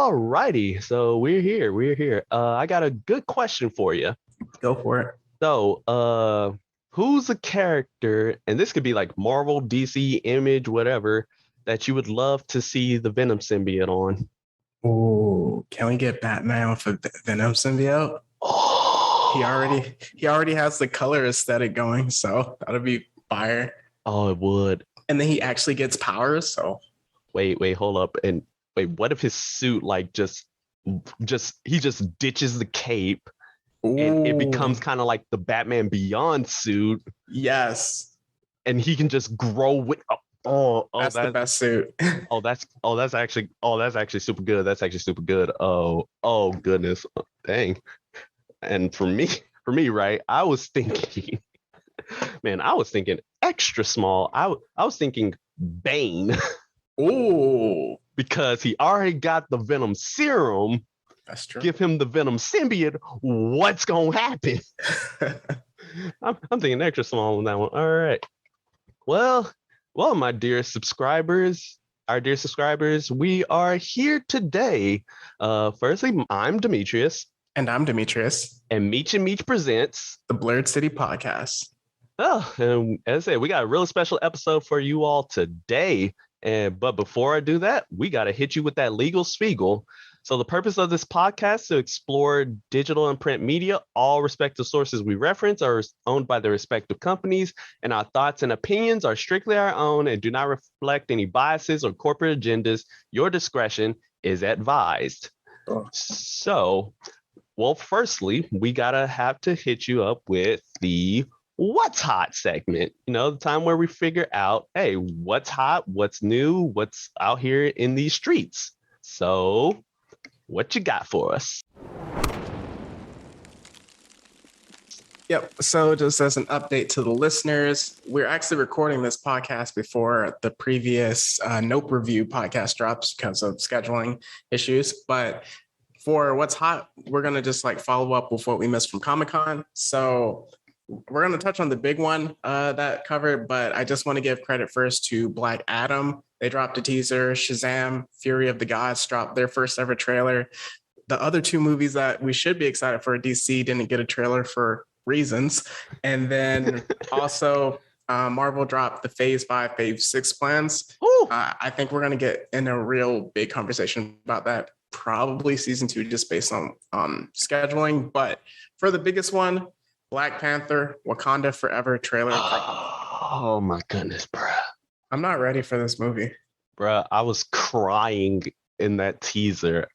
All righty, so we're here. I got a good question for you. Go for it. So, who's a character, and this could be like Marvel, DC, Image, whatever, that you would love to see the Venom symbiote on? Oh, can we get Batman with a Venom symbiote? Oh, He already has the color aesthetic going, so that'll be fire. oh, it would. And then he actually gets powers, so Wait, hold up, and wait, what if his suit like he just ditches the cape and it becomes ooh, kind of like the Batman Beyond suit, yes, and he can just grow with. Oh, that's the that best suit. that's actually super good. That's actually super good. Oh goodness, dang. And for me, right? I was thinking, man, I was thinking extra small. I was thinking Bane Ooh, because he already got the Venom serum. that's true. Give him the Venom symbiote. What's gonna happen? I'm thinking extra small on that one. All right. Well, my dear subscribers, our dear subscribers, we are here today. Firstly, I'm Demetrius, And I'm Demetrius, and Meech and Meech presents. the Blurred City Podcast. Oh, and as I said, we got a really special episode for you all today. But before I do that, we got to hit you with that legal spiegel. So the purpose of this podcast is to explore digital and print media. All respective sources we reference are owned by the respective companies, and our thoughts and opinions are strictly our own and do not reflect any biases or corporate agendas. Your discretion is advised. Oh. So, well, firstly, we gotta have to hit you up with the What's Hot segment. You know, the time where we figure out, hey, what's hot, what's new, what's out here in these streets. So, what you got for us? Yep. So just as an update to the listeners, we're actually recording this podcast before the previous Nope Review podcast drops because of scheduling issues. But for What's Hot, we're going to just like follow up with what we missed from Comic-Con. So we're going to touch on the big one that covered, but I just want to give credit first to Black Adam. They dropped a teaser. Shazam, Fury of the Gods dropped their first ever trailer. The other two movies that we should be excited for, DC, didn't get a trailer for reasons. And then also Marvel dropped the Phase 5, Phase 6 plans. I think we're going to get in a real big conversation about that, probably season 2, just based on scheduling. But for the biggest one, Black Panther, Wakanda Forever trailer. Oh my goodness, bruh. I'm not ready for this movie. Bruh, I was crying in that teaser.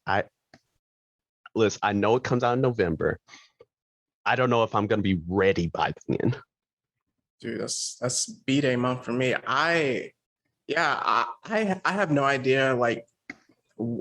Listen, I know it comes out in November. I don't know if I'm gonna be ready by then. Dude, that's B-Day month for me. I have no idea like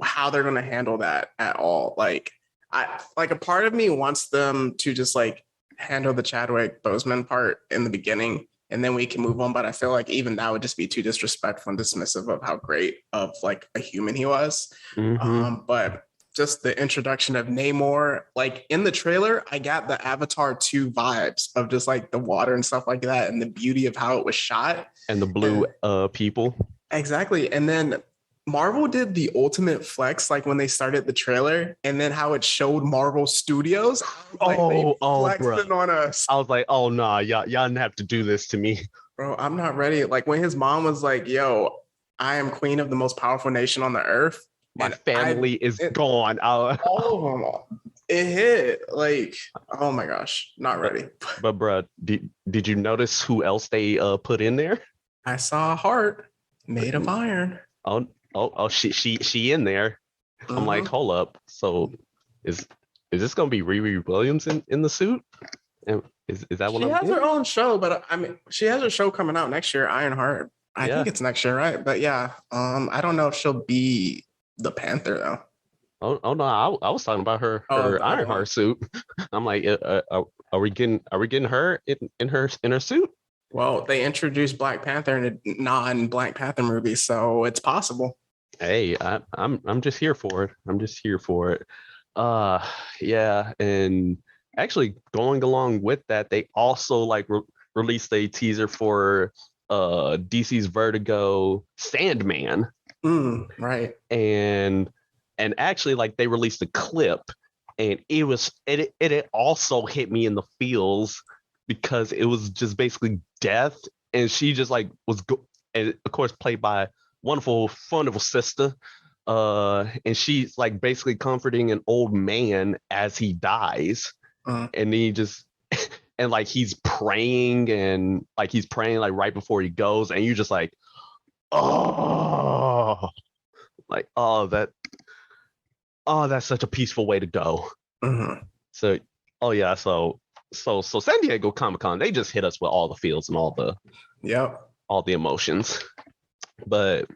how they're gonna handle that at all. Like a part of me wants them to just like handle the Chadwick Boseman part in the beginning and then we can move on. But I feel like even that would just be too disrespectful and dismissive of how great of like a human he was. Mm-hmm. But just the introduction of Namor, like in the trailer, I got the Avatar 2 vibes of just like the water and stuff like that and the beauty of how it was shot. And the blue people. Exactly. And then Marvel did the ultimate flex, like when they started the trailer and then how it showed Marvel Studios. Like flexed bro. it on us. I was like, oh, nah, y'all didn't have to do this to me. Bro, I'm not ready. Like when his mom was like, yo, I am queen of the most powerful nation on the earth. My family is gone. All of them. It hit. Like, oh my gosh, not ready. But bro, did you notice who else they put in there? I saw a heart made of iron. Oh, she in there. Mm-hmm. I'm like, hold up. So is this gonna be Riri Williams in the suit? Is that what she I'm has getting? her own show, but I mean, she has a show coming out next year, Ironheart. I think it's next year, right? But yeah, I don't know if she'll be the Panther though. Oh no, I was talking about her Ironheart suit. I'm like, are we getting her in her suit? Well, they introduced Black Panther in a non-Black Panther movie, so it's possible. Hey, I'm just here for it. I'm just here for it. Yeah, and actually going along with that, they also like released a teaser for DC's Vertigo Sandman. Right. And And actually, like, they released a clip, and it also hit me in the feels because it was just basically death, and she just like and of course played by wonderful sister, and she's like basically comforting an old man as he dies, and he just and like he's praying like right before he goes, and you're just like, oh, like, that's such a peaceful way to go. So, oh yeah, so San Diego Comic-Con, they just hit us with all the feels and all the emotions. But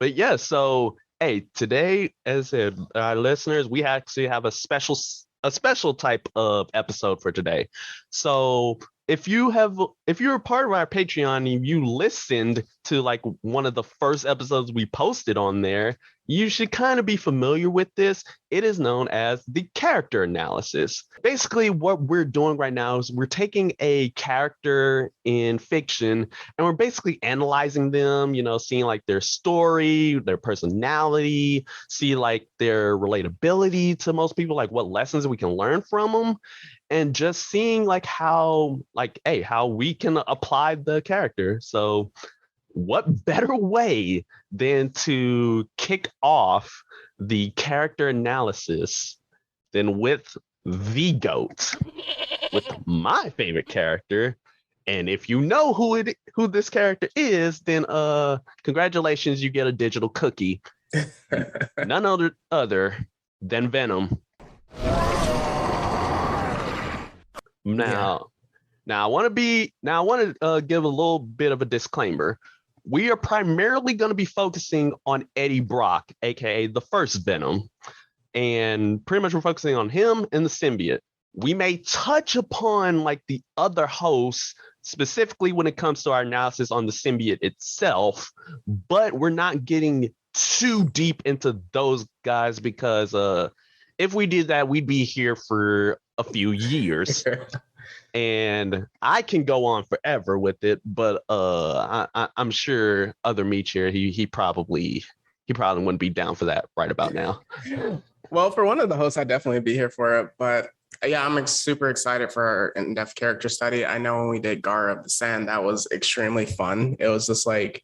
yeah, so hey, today, as our listeners, we actually have a special type of episode for today. So if you're a part of our Patreon and you listened to like one of the first episodes we posted on there, you should kind of be familiar with this. It is known as the character analysis. Basically, what we're doing right now is we're taking a character in fiction and we're basically analyzing them, seeing like their story, their personality, see like their relatability to most people, like what lessons we can learn from them, and just seeing like how we can apply the character. So what better way than to kick off the character analysis than with the GOAT, with my favorite character. And if you know who this character is, then congratulations, you get a digital cookie. None other than Venom. Now I want to give a little bit of a disclaimer. We are primarily going to be focusing on Eddie Brock, aka the first Venom, and pretty much we're focusing on him and the symbiote. We may touch upon like the other hosts, specifically when it comes to our analysis on the symbiote itself, but we're not getting too deep into those guys because if we did that, we'd be here for a few years. And I can go on forever with it, but I'm sure other Meech here, he probably wouldn't be down for that right about now. Well, for one of the hosts, I'd definitely be here for it. But yeah, I'm super excited for our in-depth character study. I know when we did Gar of the Sand, that was extremely fun. It was just like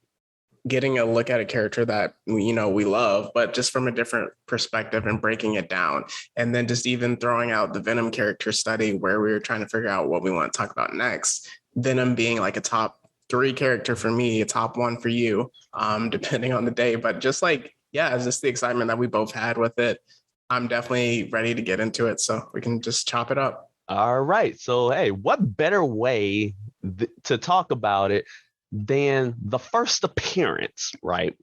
getting a look at a character that we love, but just from a different perspective and breaking it down. And then just even throwing out the Venom character study where we were trying to figure out what we want to talk about next. Venom being like a top 3 character for me, a top 1 for you, depending on the day. But just like, yeah, it's just the excitement that we both had with it. I'm definitely ready to get into it, so we can just chop it up. All right. So, hey, what better way to talk about it than the first appearance, right?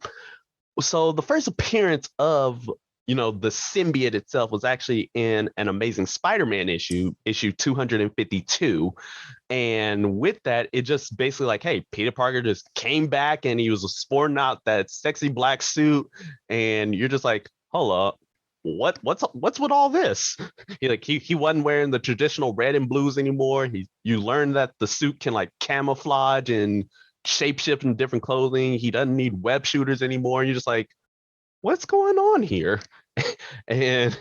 So the first appearance of, the symbiote itself was actually in an Amazing Spider-Man issue 252. And with that, it just basically like, hey, Peter Parker just came back and he was sporting out that sexy black suit. And you're just like, hold up. What's with all this? He wasn't wearing the traditional red and blues anymore. You learn that the suit can like camouflage and shapeshift in different clothing. He doesn't need web shooters anymore. And you're just like, what's going on here? and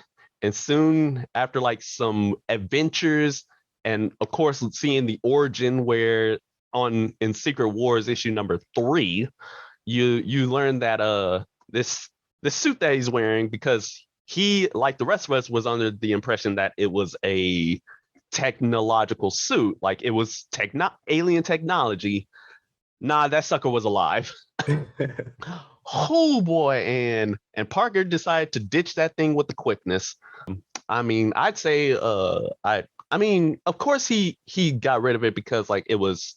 soon after like some adventures, and of course seeing the origin where in Secret Wars issue number 3, you learn that this suit that he's wearing, because he, like the rest of us, was under the impression that it was a technological suit, like it was alien technology. Nah, that sucker was alive. Oh boy, and Parker decided to ditch that thing with the quickness. I mean, I'd say I mean, of course he got rid of it because like it was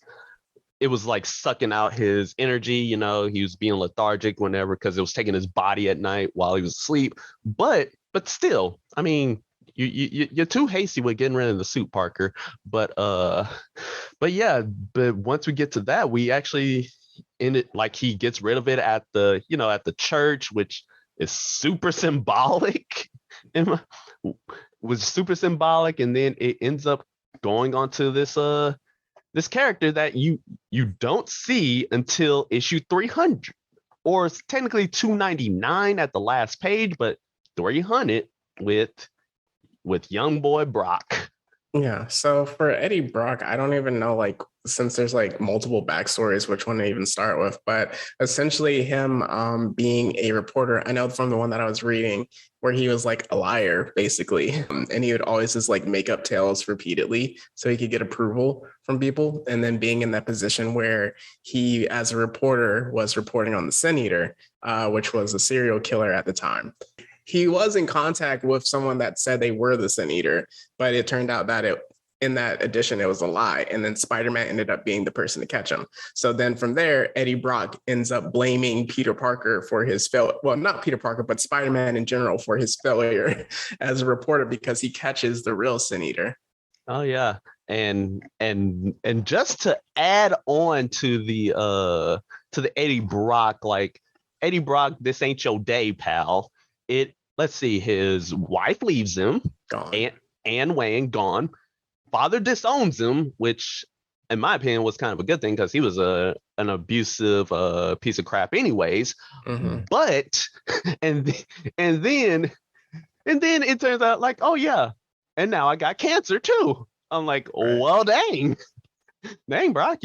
like sucking out his energy, he was being lethargic whenever, because it was taking his body at night while he was asleep. But still, I mean, you're too hasty with getting rid of the suit, Parker. But yeah, but once we get to that, we actually in it, like he gets rid of it at the church, which is super symbolic. Was super symbolic, and then it ends up going on to this character that you don't see until issue 300, or it's technically 299 at the last page, but 300 with young boy Brock. Yeah. So for Eddie Brock, I don't even know, like, since there's like multiple backstories, which one to even start with. But essentially, him being a reporter, I know from the one that I was reading, where he was like a liar, basically. And he would always just like make up tales repeatedly so he could get approval from people. And then being in that position where he, as a reporter, was reporting on the Sin Eater, which was a serial killer at the time. He was in contact with someone that said they were the Sin Eater, but it turned out that in that edition, it was a lie. And then Spider-Man ended up being the person to catch him. So then from there, Eddie Brock ends up blaming Peter Parker for his failure. Well, not Peter Parker, but Spider-Man in general for his failure as a reporter because he catches the real Sin Eater. Oh yeah. And just to add on to the Eddie Brock, like Eddie Brock, this ain't your day, pal. Let's see, his wife leaves him, Gone. Anne Wayne gone. Father disowns him, which in my opinion was kind of a good thing because he was an abusive piece of crap anyways. Mhm. But and then it turns out like, oh yeah, and now I got cancer too. I'm like, Right. well, dang Brock,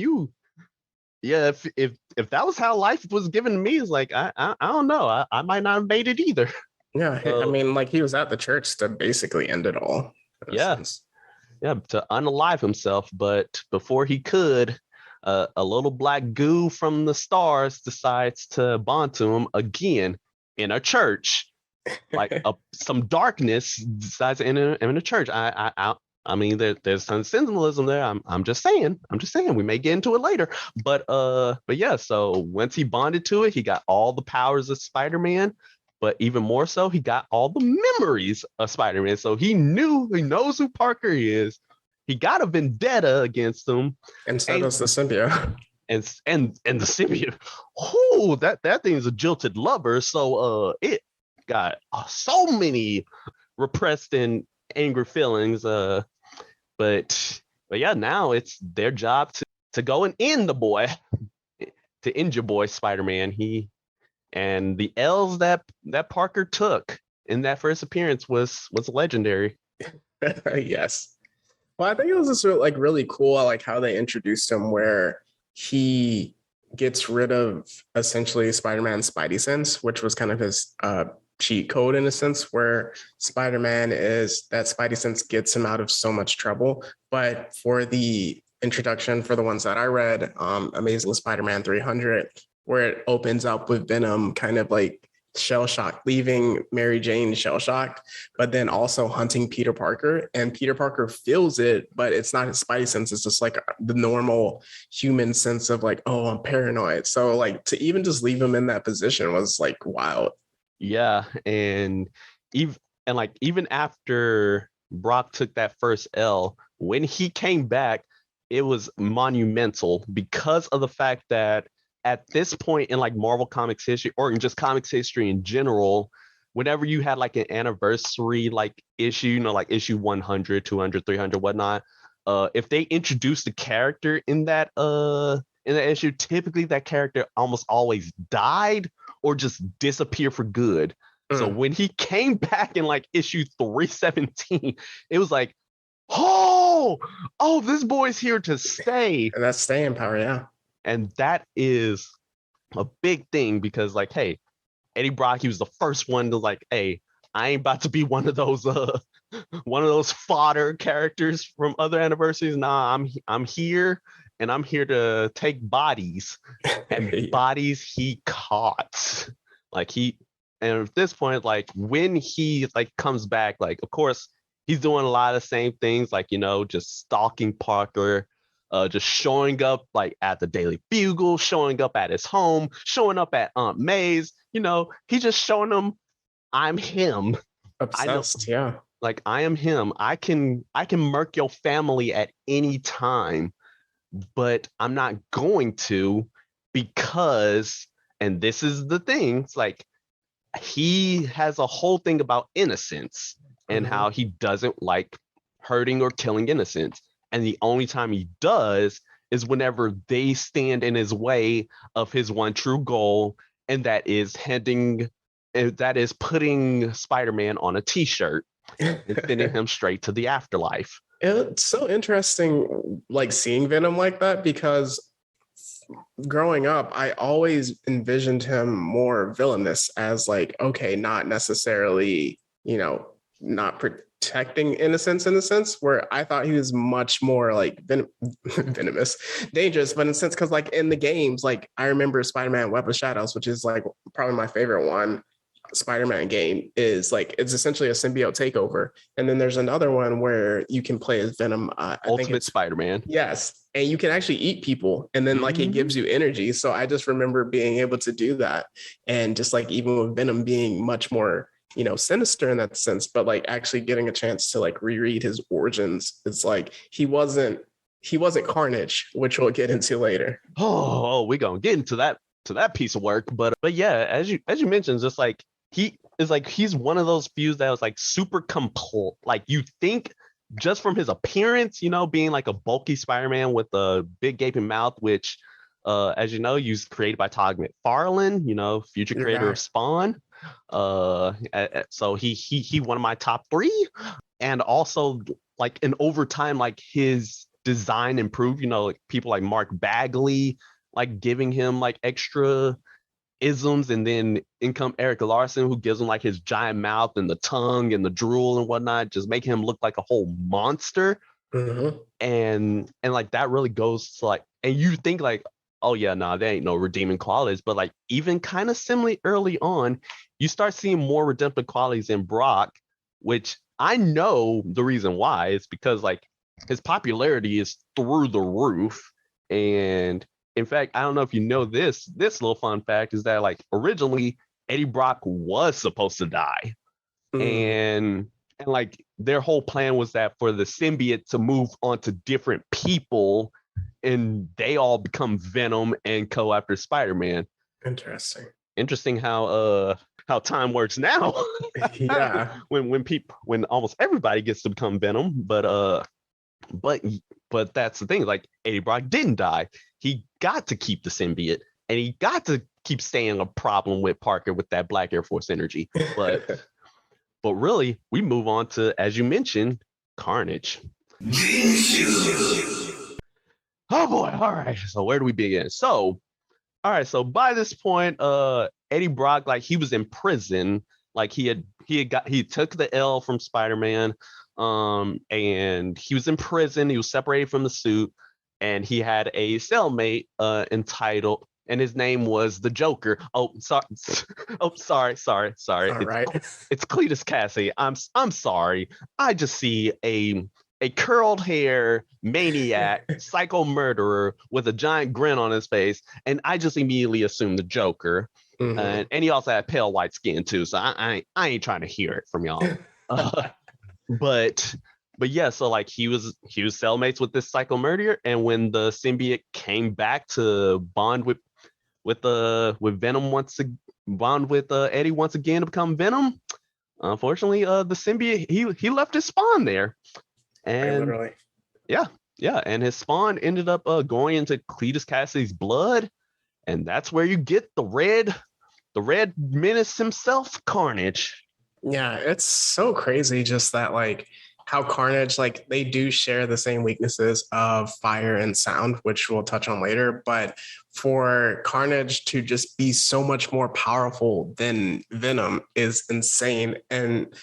yeah, if that was how life was given to me, it's like I don't know, I might not have made it either. Yeah, I mean, like he was at the church to basically end it all. Yeah, to unalive himself, but before he could, a little black goo from the stars decides to bond to him again in a church. Like some darkness decides to enter in a church. I mean, there's some symbolism there. I'm just saying. We may get into it later, but yeah. So once he bonded to it, he got all the powers of Spider-Man, but even more so, he got all the memories of Spider-Man. So he knows who Parker is. He got a vendetta against him, And so does the symbiote. and the symbiote. Oh, that thing is a jilted lover. So it got so many repressed and angry feelings. But yeah, now it's their job to go and end the boy, to end your boy Spider-Man. And the L's that Parker took in that first appearance was legendary. Yes. Well, I think it was just like really cool. I like how they introduced him, where he gets rid of essentially Spider-Man's Spidey sense, which was kind of his cheat code in a sense, where Spider-Man is that Spidey sense gets him out of so much trouble. But for the introduction, for the ones that I read, Amazing Spider-Man 300, where it opens up with Venom kind of like shell shocked, leaving Mary Jane shell shocked, but then also hunting Peter Parker. And Peter Parker feels it, but it's not his Spidey sense. It's just like the normal human sense of like, oh, I'm paranoid. So like to even just leave him in that position was like wild. Yeah, and even after Brock took that first L, when he came back, it was monumental because of the fact that at this point in like Marvel Comics history, or in just comics history in general, whenever you had like an anniversary like issue, like issue 100, 200, 300, whatnot, if they introduced a character in that issue, typically that character almost always died or just disappear for good. So when he came back in like issue 317, it was like, oh, this boy's here to stay. And that's staying power, yeah. And that is a big thing because, like, hey, Eddie Brock, he was the first one to like, hey, I ain't about to be one of those fodder characters from other anniversaries. Nah, I'm here, and I'm here to take bodies, and Yeah. bodies he caught. And at this point, like when he like comes back, like of course he's doing a lot of the same things, like just stalking Parker, just showing up like at the Daily Bugle, showing up at his home, showing up at Aunt May's. He's just showing them, I'm him. Obsessed, yeah. Like I am him. I can murk your family at any time, but I'm not going to, because, and this is the thing, it's like he has a whole thing about innocence and how he doesn't like hurting or killing innocents. And the only time he does is whenever they stand in his way of his one true goal, and that is handing that is putting Spider-Man on a t-shirt and sending him straight to the afterlife. It's so interesting, like seeing Venom like that, because growing up, I always envisioned him more villainous as like, okay, not necessarily, not protecting innocence in a sense, where I thought he was much more like venomous, dangerous, but in a sense, because like in the games, like I remember Spider-Man Web of Shadows, which is like probably my favorite one. Spider-Man game is like it's essentially a symbiote takeover, and then there's another one where you can play as Venom. I think Ultimate it's Spider-Man. yes, and you can actually eat people, and then like it gives you energy. So I just remember being able to do that, and just like even with Venom being much more sinister in that sense, but like actually getting a chance to like reread his origins. It's like he wasn't Carnage, which we'll get into later. Oh, we're gonna get into that piece of work, but yeah, as you mentioned, just like he's one of those fews that was like super complete. Like you think just from his appearance, being like a bulky Spider-Man with a big gaping mouth, which, as you know, was created by Todd McFarlane, future creator of Spawn. So he one of my top 3, and also like in over time, like his design improved. Like people like Mark Bagley, like giving him like extra isms, and then in come Eric Larson, who gives him like his giant mouth and the tongue and the drool and whatnot, just making him look like a whole monster. Mm-hmm. And like that really goes to like, and you think like, oh yeah, nah, there ain't no redeeming qualities, but like even kind of similarly early on, you start seeing more redemptive qualities in Brock, which I know the reason why is because like his popularity is through the roof. And in fact, I don't know if you know this little fun fact is that like originally Eddie Brock was supposed to die. And like their whole plan was that for the symbiote to move on to different people and they all become Venom and go after Spider-Man. Interesting how time works now. Yeah. when almost everybody gets to become Venom, but that's the thing, like Eddie Brock didn't die. He got to keep the symbiote, and he got to keep staying a problem with Parker with that Black Air Force energy. But really, we move on to, as you mentioned, Carnage. Oh boy! All right, so where do we begin? So, all right, so by this point, Eddie Brock, like he was in prison, like he took the L from Spider-Man, and he was in prison. He was separated from the suit, and he had a cellmate, entitled, and his name was the Joker. Oh, sorry. Oh, sorry. All right. It's Cletus Cassidy. I'm sorry. I just see a curled hair maniac, psycho murderer with a giant grin on his face, and I just immediately assumed the Joker. Mm-hmm. And he also had pale white skin too, so I ain't trying to hear it from y'all. But yeah, so like he was cellmates with this psycho murderer, and when the symbiote came back to bond with Venom bond with Eddie once again to become Venom, unfortunately, the symbiote he left his spawn there. And literally. Yeah, and his spawn ended up going into Cletus Cassidy's blood, and that's where you get the red menace himself, Carnage. Yeah, it's so crazy just that like how Carnage, like they do share the same weaknesses of fire and sound, which we'll touch on later, but for Carnage to just be so much more powerful than Venom is insane. And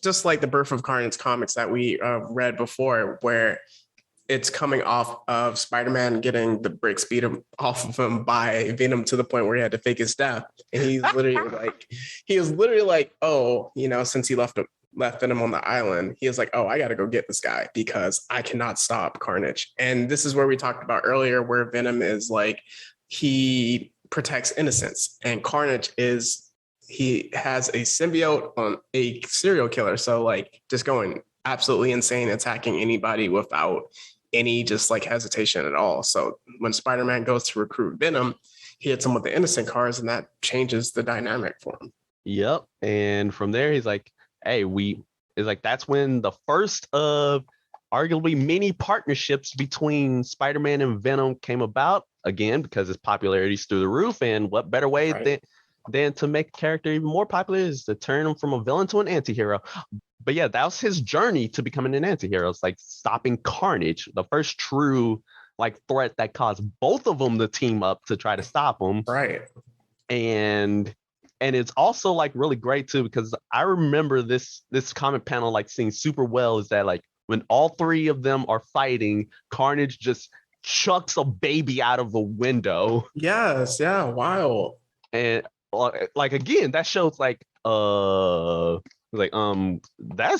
just like the Birth of Carnage comics that we read before, where it's coming off of Spider-Man getting the bricks beat him off of him by Venom to the point where he had to fake his death. And he was literally like, oh, since he left Venom on the island, he was like, oh, I got to go get this guy because I cannot stop Carnage. And this is where we talked about earlier, where Venom is like, he protects innocence, and Carnage he has a symbiote on a serial killer. So like just going absolutely insane, attacking anybody without any just like hesitation at all. So when Spider-Man goes to recruit Venom, he hits him with the innocent cards, and that changes the dynamic for him. Yep. And from there, he's like, hey, that's when the first of arguably many partnerships between Spider-Man and Venom came about, again, because his popularity is through the roof. And what better way then to make a character even more popular is to turn him from a villain to an anti-hero. But yeah, that was his journey to becoming an anti-hero. It's like stopping Carnage, the first true like threat that caused both of them to team up to try to stop him. Right. And it's also like really great too, because I remember this comic panel like seeing super well is that like when all three of them are fighting, Carnage just chucks a baby out of a window. Yes, yeah, wow. And like again, that shows like that's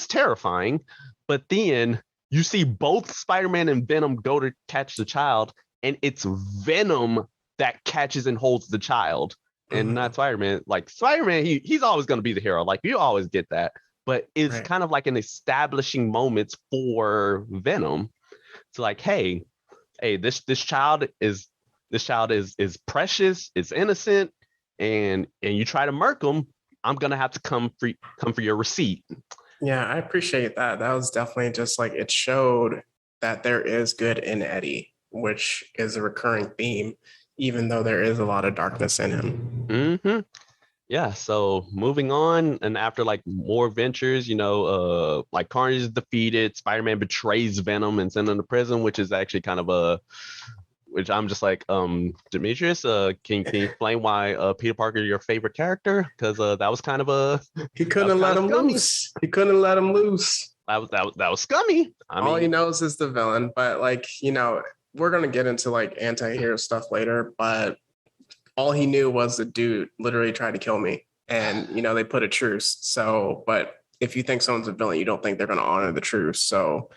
terrifying. But then you see both Spider-Man and Venom go to catch the child, and it's Venom that catches and holds the child, and not Spider-Man. Like Spider-Man, he's always going to be the hero. Like you always get that, but it's kind of like an establishing moment for Venom. It's like, hey, this child is precious, is innocent, and you try to murk him, I'm gonna have to come for your receipt. Yeah, I appreciate that. That was definitely just like it showed that there is good in Eddie, which is a recurring theme, even though there is a lot of darkness in him. Mm-hmm. Yeah, so moving on, and after like more adventures, like Carnage is defeated, Spider-Man betrays Venom and sent him to prison, which is actually kind of which I'm just like, Demetrius, can you explain why Peter Parker is your favorite character? Because that was kind of he couldn't let him loose. He couldn't let him loose. That was scummy. All he knows is the villain, but like, we're gonna get into like anti-hero stuff later, but all he knew was the dude literally tried to kill me, and they put a truce. So, but if you think someone's a villain, you don't think they're gonna honor the truce. So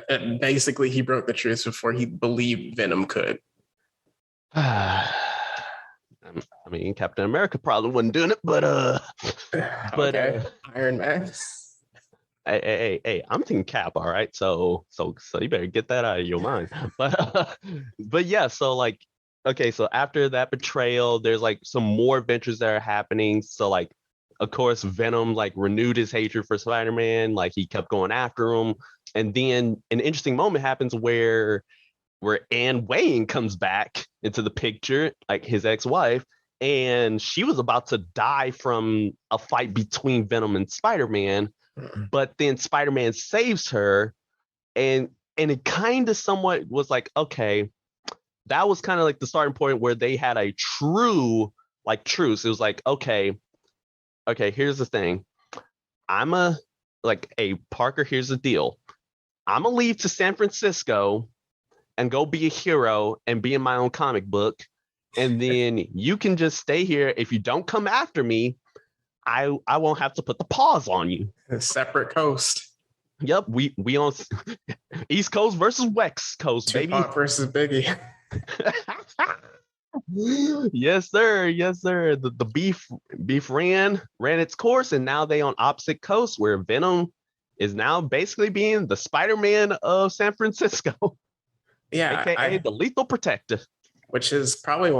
basically, he broke the truce before he believed Venom could. I mean, Captain America probably wasn't doing it, but okay. Iron Man. Hey, I'm Team Cap, all right. So you better get that out of your mind. But yeah, so like, okay, so after that betrayal, there's like some more adventures that are happening. So like, of course, Venom like renewed his hatred for Spider-Man. Like he kept going after him, and then an interesting moment happens where Anne Wayne comes back into the picture, like his ex-wife, and she was about to die from a fight between Venom and Spider-Man. But then Spider-Man saves her, and it kind of somewhat was like, okay, that was kind of like the starting point where they had a true like truce. It was like, okay, here's the thing. Parker, here's the deal. I'm gonna leave to San Francisco and go be a hero and be in my own comic book, and then you can just stay here. If you don't come after me, I won't have to put the pause on you. A separate coast. Yep, we on East Coast versus West Coast, Tupac baby. versus Biggie. Yes, sir. The beef ran its course, and now they on opposite coasts, where Venom is now basically being the Spider-Man of San Francisco. Yeah, aka the Lethal Protector, which is probably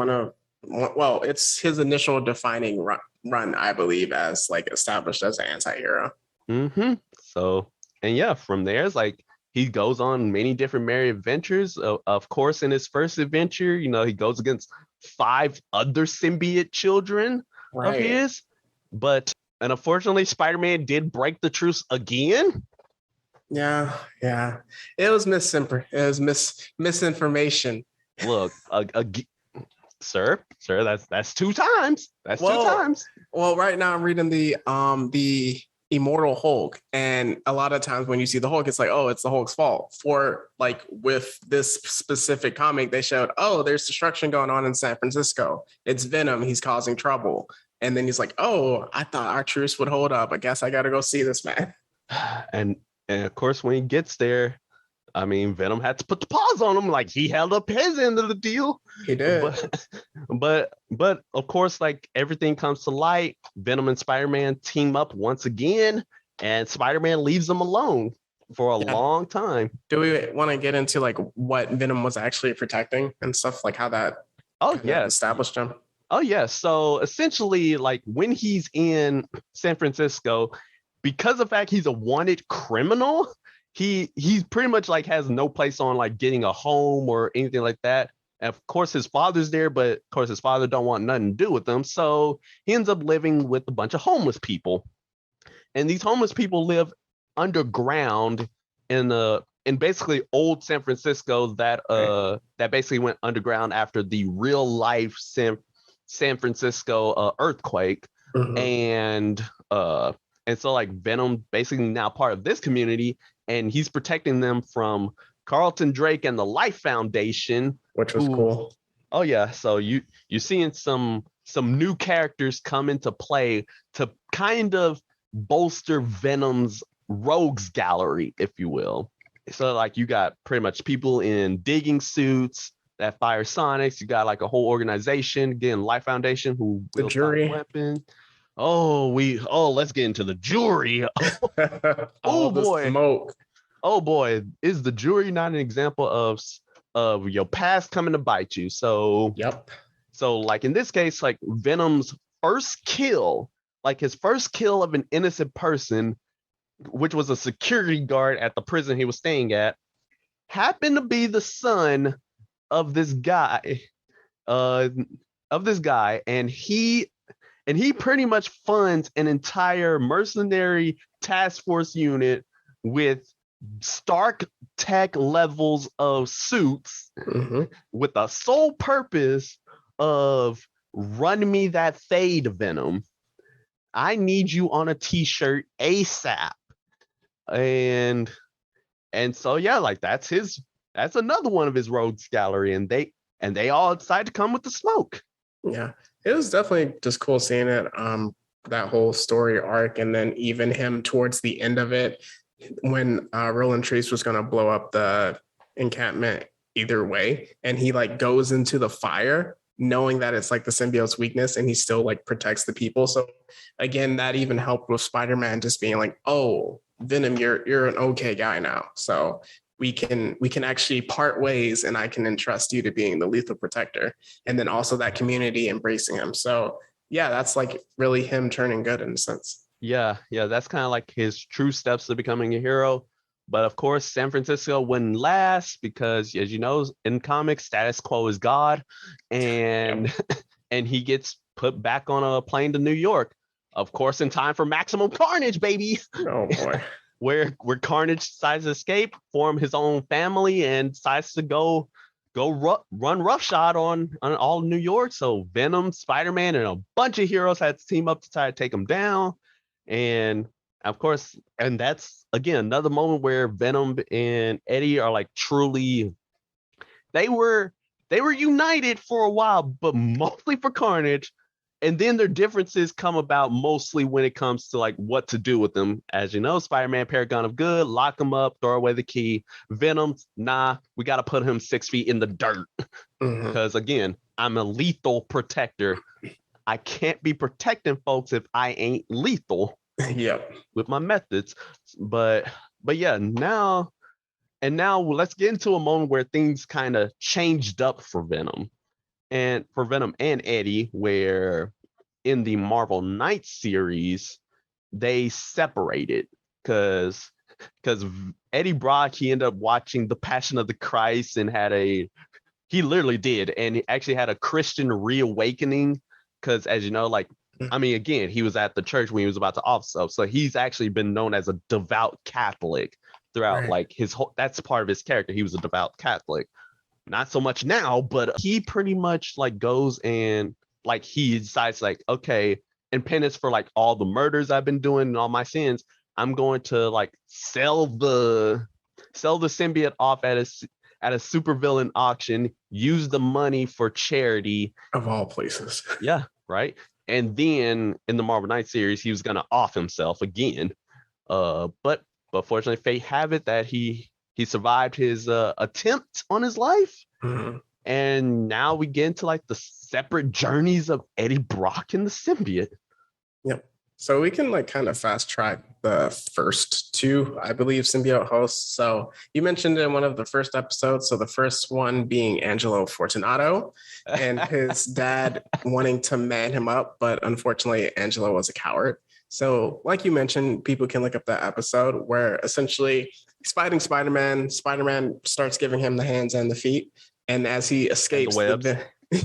it's his initial defining run, I believe, as like established as an anti-hero. Mm-hmm. So, and yeah, from there, it's like he goes on many different merry adventures. Of course, in his first adventure, he goes against 5 other symbiote children of his. But, and unfortunately, Spider-Man did break the truce again. Yeah. It was misinformation. Look, sir, that's 2 times. That's 2 times. Well, right now I'm reading the Immortal Hulk, and a lot of times when you see the Hulk, it's like, oh, it's the Hulk's fault. For like with this specific comic, they showed, oh, there's destruction going on in San Francisco. It's Venom. He's causing trouble. And then he's like, oh, I thought our truce would hold up. I guess I got to go see this man. And of course, when he gets there, I mean, Venom had to put the pause on him. Like he held up his end of the deal. He did. But of course, like everything comes to light. Venom and Spider-Man team up once again, and Spider-Man leaves them alone for a long time. Do we want to get into like what Venom was actually protecting and stuff, like how that established him? Oh yeah. So essentially, like when he's in San Francisco, because of the fact he's a wanted criminal, he's pretty much like has no place on like getting a home or anything like that. of course, his father's there, but of course, his father don't want nothing to do with him. So he ends up living with a bunch of homeless people. And these homeless people live underground in basically old San Francisco that basically went underground after the real life San Francisco earthquake. Mhm. And so like Venom basically now part of this community, and he's protecting them from Carlton Drake and the Life Foundation, Which was who cool. oh yeah, so you're seeing some new characters come into play to kind of bolster Venom's rogues gallery, if you will. So like you got pretty much people in digging suits that fire sonics. You got like a whole organization, again, Life Foundation, who The wields sonic jury. weapons. Let's get into the jury. All Oh the boy. smoke. Oh boy. Is the jury not an example of your past coming to bite you? Yep. So like in this case, like Venom's first kill, like his first kill of an innocent person, which was a security guard at the prison he was staying at, happened to be the son of this guy, uh, and he pretty much funds an entire mercenary task force unit with Stark tech levels of suits Mhm. with the sole purpose of run me that fade Venom. I need you on a t-shirt ASAP. And so yeah, like that's another one of his rogues gallery, and they all decide to come with the smoke. Yeah, it was definitely just cool seeing it. That whole story arc, and then even him towards the end of it, when Roland Treese was going to blow up the encampment either way, and he like goes into the fire, knowing that it's like the symbiote's weakness, and he still like protects the people. So again, that even helped with Spider-Man just being like, "Oh, Venom, you're an okay guy now." So we can actually part ways, and I can entrust you to being the lethal protector, and then also that community embracing him. So yeah, that's like really him turning good in a sense. Yeah, that's kind of like his true steps to becoming a hero. But of course, San Francisco wouldn't last because, as you know, in comics, status quo is God, Yep. and and he gets put back on a plane to New York. Of course, in time for maximum carnage, baby. Oh boy. Where Carnage decides to escape, form his own family, and decides to run roughshod on all of New York. So Venom, Spider-Man, and a bunch of heroes had to team up to try to take him down. And of course, and that's again another moment where Venom and Eddie are like truly they were they were united for a while, but mostly for Carnage. And then their differences come about mostly when it comes to like what to do with them. As you know, Spider-Man, paragon of good, lock him up, throw away the key. Venom, nah, we got to put him 6 feet in the dirt. Mhm. Because again, I'm a lethal protector. I can't be protecting folks if I ain't lethal Yep. with my methods. But yeah, now let's get into a moment where things kind of changed up for Venom and Eddie, where in the Marvel Knights series they separated because Eddie Brock, he ended up watching The Passion of the Christ and he literally did, and he actually had a Christian reawakening because, as you know, like I mean, again, he was at the church when he was about to off so he's actually been known as a devout Catholic throughout Right. like his whole, that's part of his character. He was a devout Catholic, not so much now, but he pretty much like goes and like he decides like, okay, in penance for like all the murders I've been doing and all my sins, I'm going to like sell the symbiote off at a supervillain auction, use the money for charity. Of all places. Yeah, right. And then in the Marvel Knight series, he was gonna off himself again. But fortunately, fate have it that he survived his attempt on his life. Mhm. And now we get into like the separate journeys of Eddie Brock and the symbiote. Yep. So we can like kind of fast track the first two, I believe, symbiote hosts. So you mentioned in one of the first episodes. So the first one being Angelo Fortunato and his dad wanting to man him up, but unfortunately, Angelo was a coward. So, like you mentioned, people can look up that episode where essentially he's fighting Spider-Man. Spider-Man starts giving him the hands and the feet. And as he escapes webs.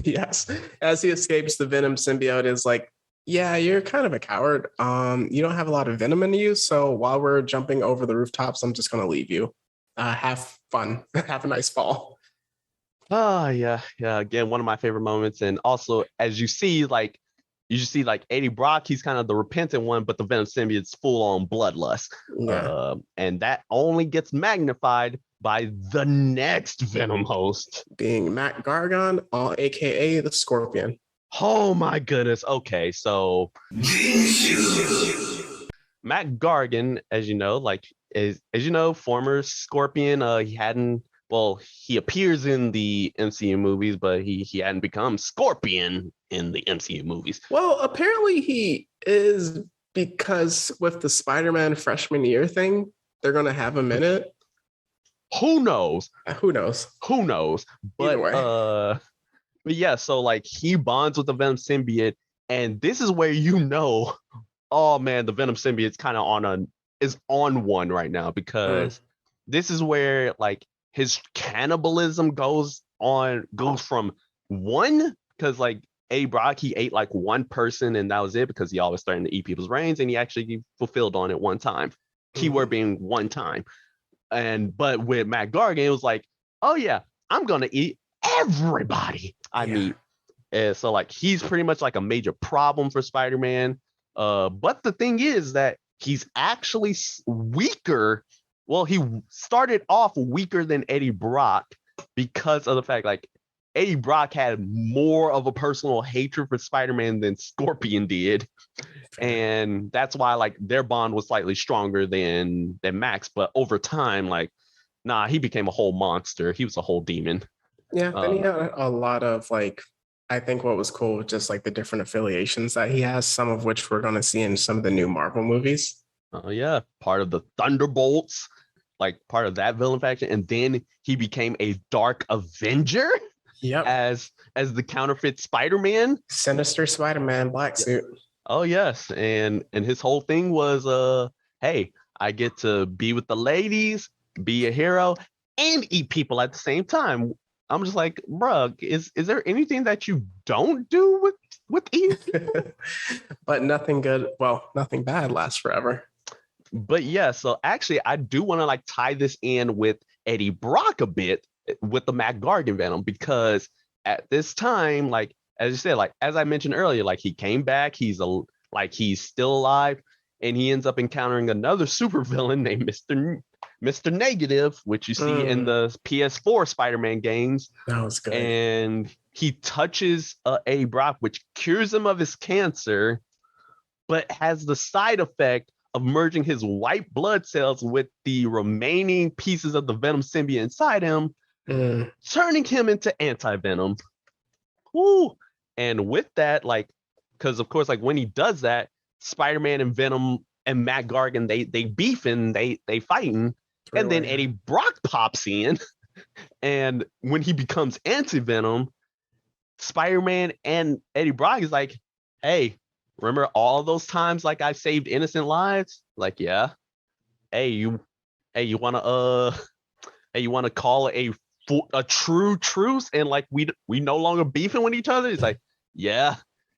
yes, as he escapes, the Venom symbiote is like, yeah, you're kind of a coward. You don't have a lot of venom in you, so while we're jumping over the rooftops, I'm just gonna leave you. Have fun. Have a nice fall. Oh yeah, yeah. Again, one of my favorite moments. And also, as you see like Eddie Brock, he's kind of the repentant one, but the Venom symbiote's full on bloodlust. Yeah. And that only gets magnified by the next Venom host. Being Matt Gargan, aka the Scorpion. Oh my goodness. Okay, so Matt Gargan, as you know, former Scorpion. He appears in the MCU movies, but he hadn't become Scorpion in the MCU movies. Well, apparently he is, because with the Spider-Man freshman year thing, they're gonna have him in it. Who knows? Who knows? Who knows? Either way. But yeah, so like he bonds with the Venom symbiote, and this is where oh man, the Venom symbiote's kind of is on one right now, because this is where like his cannibalism goes from one, because like A. Brock, he ate like one person and that was it, because he always starting to eat people's brains, and he actually fulfilled on it one time. Keyword being one time. But with Matt Gargan, it was like, oh yeah, I'm gonna eat everybody I meet. And so like he's pretty much like a major problem for Spider-Man. But the thing is that he's actually weaker. Well, he started off weaker than Eddie Brock because of the fact like Eddie Brock had more of a personal hatred for Spider-Man than Scorpion did. And that's why like their bond was slightly stronger than Max. But over time, like, he became a whole monster. He was a whole demon. Yeah, then he had a lot of like, I think what was cool, just like the different affiliations that he has, some of which we're going to see in some of the new Marvel movies. Oh yeah, part of the Thunderbolts, like part of that villain faction, and then he became a Dark Avenger. Yep. As the counterfeit Spider-Man, Sinister Spider-Man black suit. Oh yes, and his whole thing was, hey, I get to be with the ladies, be a hero, and eat people at the same time. I'm just like, bruh, is there anything that you don't do with eating people? But nothing good, well, nothing bad lasts forever. But yeah, so actually, I do want to like tie this in with Eddie Brock a bit with the Matt Gargan Venom, because at this time, like as you said, like as I mentioned earlier, like he came back, he's still alive, and he ends up encountering another supervillain named Mr. Negative, which you see in the PS4 Spider-Man games. That was good. And he touches Eddie Brock, which cures him of his cancer, but has the side effect of merging his white blood cells with the remaining pieces of the Venom symbiote inside him, turning him into anti-Venom. Woo! And with that, like, because of course, like when he does that, Spider-Man and Venom and Matt Gargan, they beefing, they fighting, and then Eddie Brock pops in, and when he becomes anti-Venom, Spider-Man and Eddie Brock is like, hey, remember all those times like I saved innocent lives? Like, yeah. Hey, you wanna call a true truce, and like we no longer beefing with each other? He's like, yeah.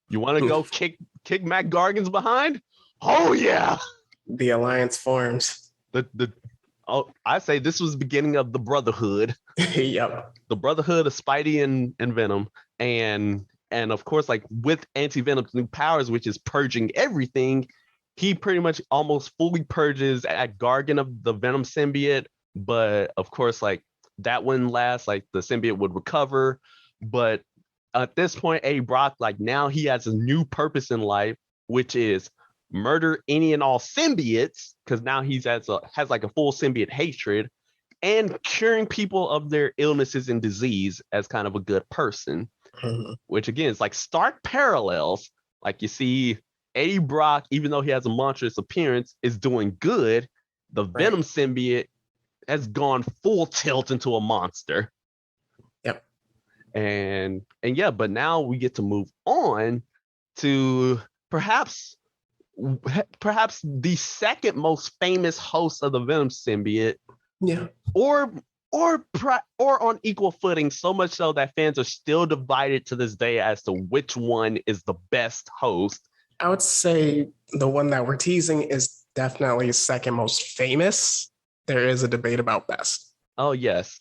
You want to go kick Matt Gargan's behind? Oh yeah. The alliance forms. I say this was the beginning of the Brotherhood. Yep. The Brotherhood of Spidey and Venom, and of course, like with Anti-Venom's new powers, which is purging everything, he pretty much almost fully purges at Gargan of the Venom symbiote. But of course, like that wouldn't last. Like the symbiote would recover, but at this point, Eddie Brock, like now he has a new purpose in life, which is murder any and all symbiotes, because now he has like a full symbiote hatred, and curing people of their illnesses and disease as kind of a good person. Which again is like stark parallels. Like you see Eddie Brock, even though he has a monstrous appearance, is doing good. The Venom symbiote has gone full tilt into a monster. Yep. And yeah, but now we get to move on to perhaps the second most famous host of the Venom symbiote. Yeah. Or or on equal footing, so much so that fans are still divided to this day as to which one is the best host. I would say the one that we're teasing is definitely second most famous. There is a debate about best. Oh, yes.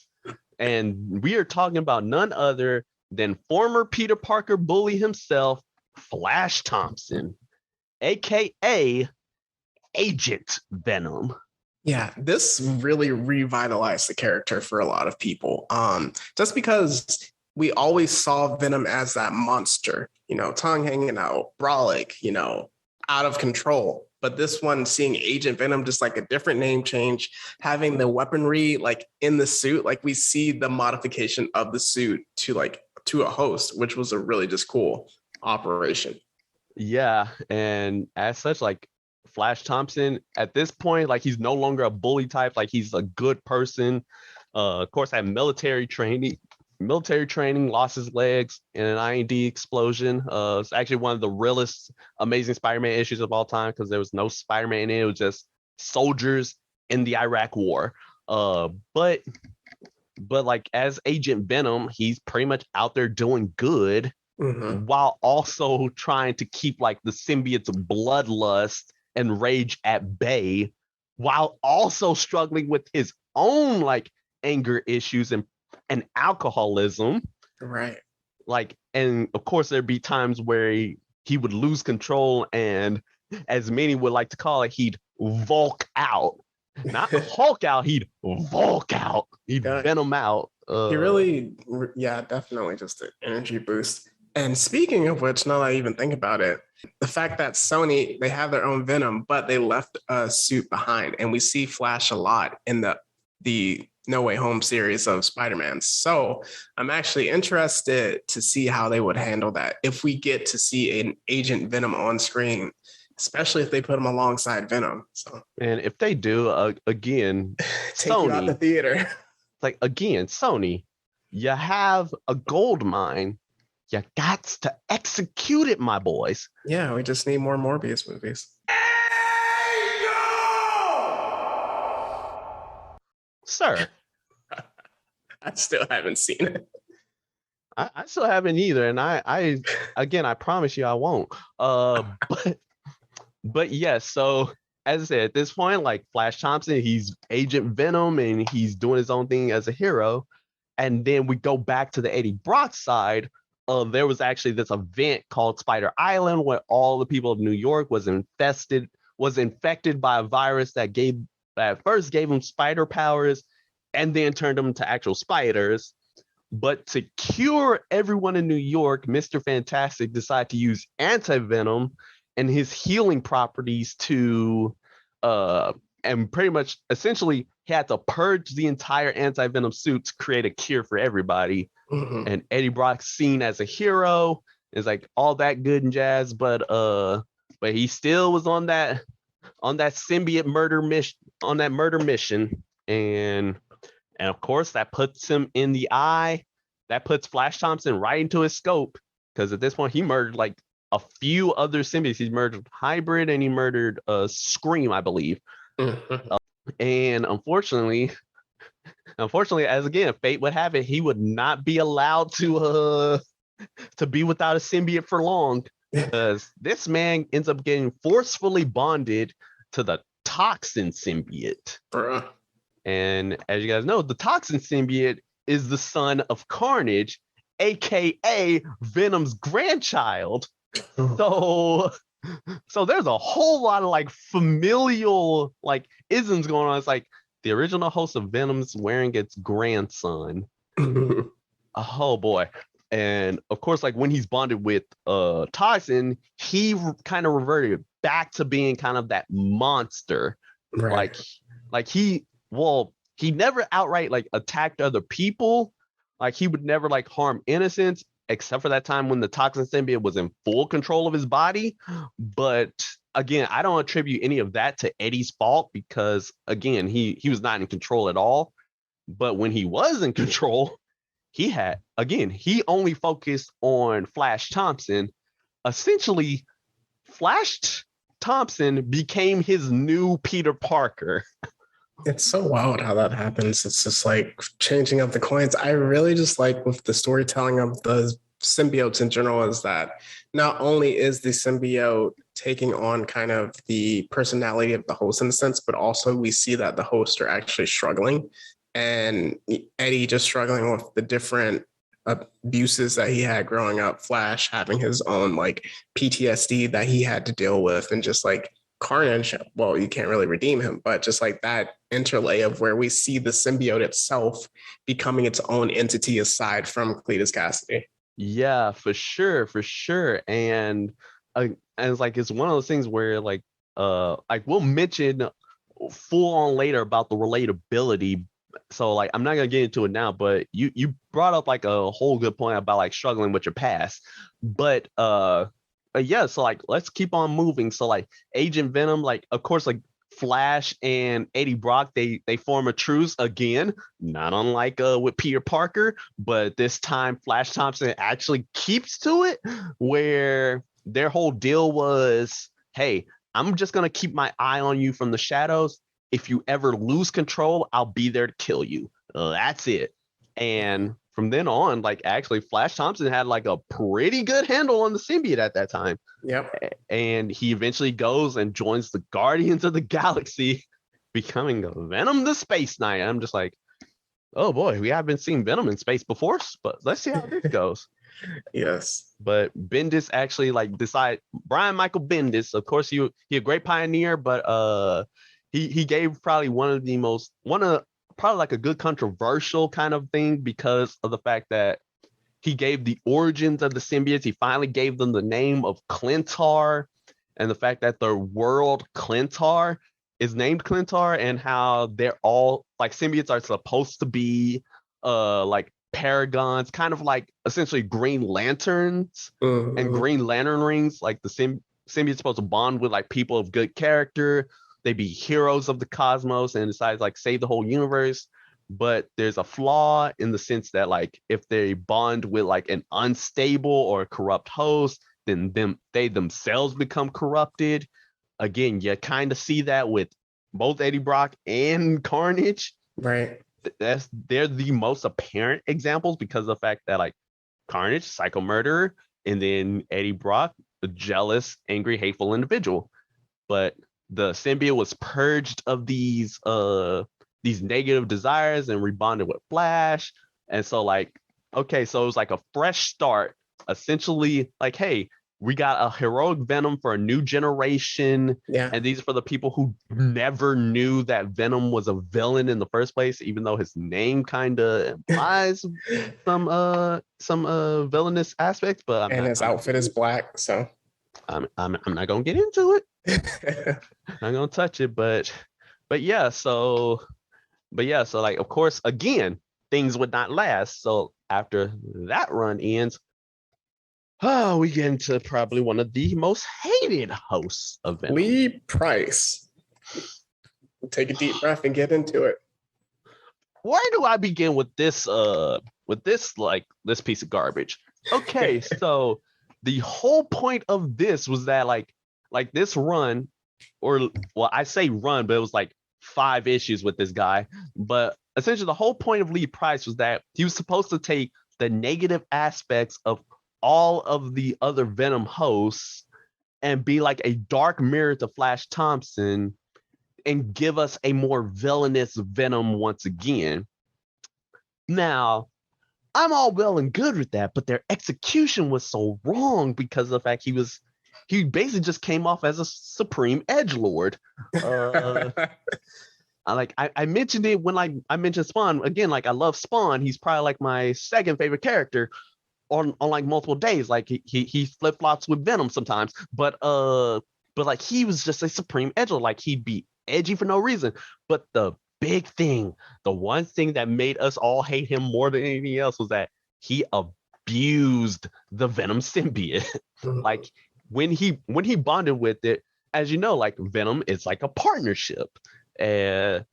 And we are talking about none other than former Peter Parker bully himself, Flash Thompson, aka Agent Venom. Yeah, this really revitalized the character for a lot of people. Just because we always saw Venom as that monster, tongue hanging out, brolic, out of control. But this one, seeing Agent Venom, just like a different name change, having the weaponry like in the suit, like we see the modification of the suit to a host, which was a really just cool operation. Yeah, and as such, like Flash Thompson at this point, like he's no longer a bully type, like he's a good person. Of course, had military training, lost his legs in an IED explosion. It's actually one of the realest Amazing Spider-Man issues of all time because there was no Spider-Man in it. It was just soldiers in the Iraq War. But like as Agent Venom, he's pretty much out there doing good while also trying to keep like the symbiote's bloodlust and rage at bay, while also struggling with his own like anger issues and alcoholism. Right. Like, and of course there'd be times where he would lose control, and as many would like to call it, he'd Volk out. Not Hulk out, he'd Volk out. He'd Venom out. He really, definitely just an energy boost. And speaking of which, now that I even think about it, the fact that Sony, they have their own Venom, but they left a suit behind. And we see Flash a lot in the No Way Home series of Spider-Man. So I'm actually interested to see how they would handle that if we get to see an Agent Venom on screen, especially if they put him alongside Venom. So, and if they do, again, take Sony, you out the theater. Like, again, Sony, you have a gold mine. You got to execute it, my boys. Yeah, we just need more Morbius movies. Sir. I still haven't seen it. I still haven't either. And I promise you I won't. But yes, so as I said, at this point, like Flash Thompson, he's Agent Venom and he's doing his own thing as a hero. And then we go back to the Eddie Brock side. There was actually this event called Spider Island where all the people of New York was infected by a virus that first gave them spider powers and then turned them to actual spiders. But to cure everyone in New York, Mr. Fantastic decided to use anti-venom and his healing properties to and pretty much essentially he had to purge the entire anti-venom suit to create a cure for everybody. And Eddie Brock's seen as a hero is like all that good and jazz, but he still was on that symbiote murder mission, and of course that puts him in the eye. That puts Flash Thompson right into his scope because at this point he murdered like a few other symbiotes. He murdered Hybrid and he murdered Scream, I believe. And unfortunately, as again, fate would have it, he would not be allowed to be without a symbiote for long because this man ends up getting forcefully bonded to the toxin symbiote. And as you guys know, the toxin symbiote is the son of Carnage, aka Venom's grandchild. So there's a whole lot of like familial like isms going on. It's like the original host of Venom's wearing its grandson. Oh boy. And of course, like when he's bonded with Toxin, he kind of reverted back to being kind of that monster. Right. Like he never outright like attacked other people. Like he would never like harm innocents, except for that time when the toxin symbiote was in full control of his body. But again, I don't attribute any of that to Eddie's fault because again, he was not in control at all. But when he was in control, he only focused on Flash Thompson. Essentially, Flash Thompson became his new Peter Parker. It's so wild how that happens. It's just like changing up the coins. I really just like with the storytelling of the symbiotes in general is that not only is the symbiote taking on kind of the personality of the host in a sense, but also we see that the hosts are actually struggling. And Eddie just struggling with the different abuses that he had growing up, Flash having his own like PTSD that he had to deal with, and just like Carnage, well, you can't really redeem him, but just like that interlay of where we see the symbiote itself becoming its own entity aside from Cletus Cassidy. Yeah, for sure, for sure. And it's like it's one of those things where like we'll mention full on later about the relatability. So like I'm not gonna get into it now, but you brought up like a whole good point about like struggling with your past. But yeah, so like let's keep on moving. So like Agent Venom, like of course, like Flash and Eddie Brock, they form a truce again, not unlike with Peter Parker, but this time Flash Thompson actually keeps to it, where their whole deal was, hey, I'm just gonna keep my eye on you from the shadows. If you ever lose control, I'll be there to kill you. That's it. And from then on, like actually, Flash Thompson had like a pretty good handle on the symbiote at that time. Yep. And he eventually goes and joins the Guardians of the Galaxy, becoming Venom the Space Knight. I'm just like, oh boy, we haven't seen Venom in space before, but let's see how this goes. Yes. But Bendis actually like decide Brian Michael Bendis, of course he a great pioneer, but he gave probably one of probably like a good controversial kind of thing because of the fact that he gave the origins of the symbiotes. He finally gave them the name of Clintar, and the fact that the world Clintar is named Clintar, and how they're all like symbiotes are supposed to be like paragons, kind of like essentially Green Lanterns and Mm-hmm. Green Lantern rings. Like the symbiote's supposed to bond with like people of good character. They be heroes of the cosmos and decide like save the whole universe. But there's a flaw in the sense that like if they bond with like an unstable or corrupt host, then they themselves become corrupted. Again, you kind of see that with both Eddie Brock and Carnage. Right. They're the most apparent examples because of the fact that like Carnage, psycho murderer, and then Eddie Brock, a jealous, angry, hateful individual. But the symbiote was purged of these negative desires and rebonded with Flash. And so like, okay, so it was like a fresh start, essentially like, hey, we got a heroic Venom for a new generation. Yeah. And these are for the people who never knew that Venom was a villain in the first place, even though his name kind of implies some villainous aspects, but And his outfit is black, so I'm not gonna get into it. I'm not gonna touch it, but yeah, so like of course again things would not last. So after that run ends, oh, we get into probably one of the most hated hosts of Venom. Lee Price. Take a deep breath and get into it. Where do I begin with this like this piece of garbage? Okay, so the whole point of this was that like this run, or well, I say run, but it was like 5 issues with this guy. But essentially the whole point of Lee Price was that he was supposed to take the negative aspects of all of the other Venom hosts and be like a dark mirror to Flash Thompson and give us a more villainous Venom once again. Now, I'm all well and good with that, but their execution was so wrong because of the fact he basically just came off as a supreme edgelord. I mentioned it when I mentioned Spawn again. Like I love Spawn. He's probably like my second favorite character on like multiple days. Like he flip flops with Venom sometimes, but like he was just a supreme edgelord. Like he'd be edgy for no reason. But the big thing, the one thing that made us all hate him more than anything else was that he abused the Venom symbiote. Like when he bonded with it, as you know, like Venom is like a partnership.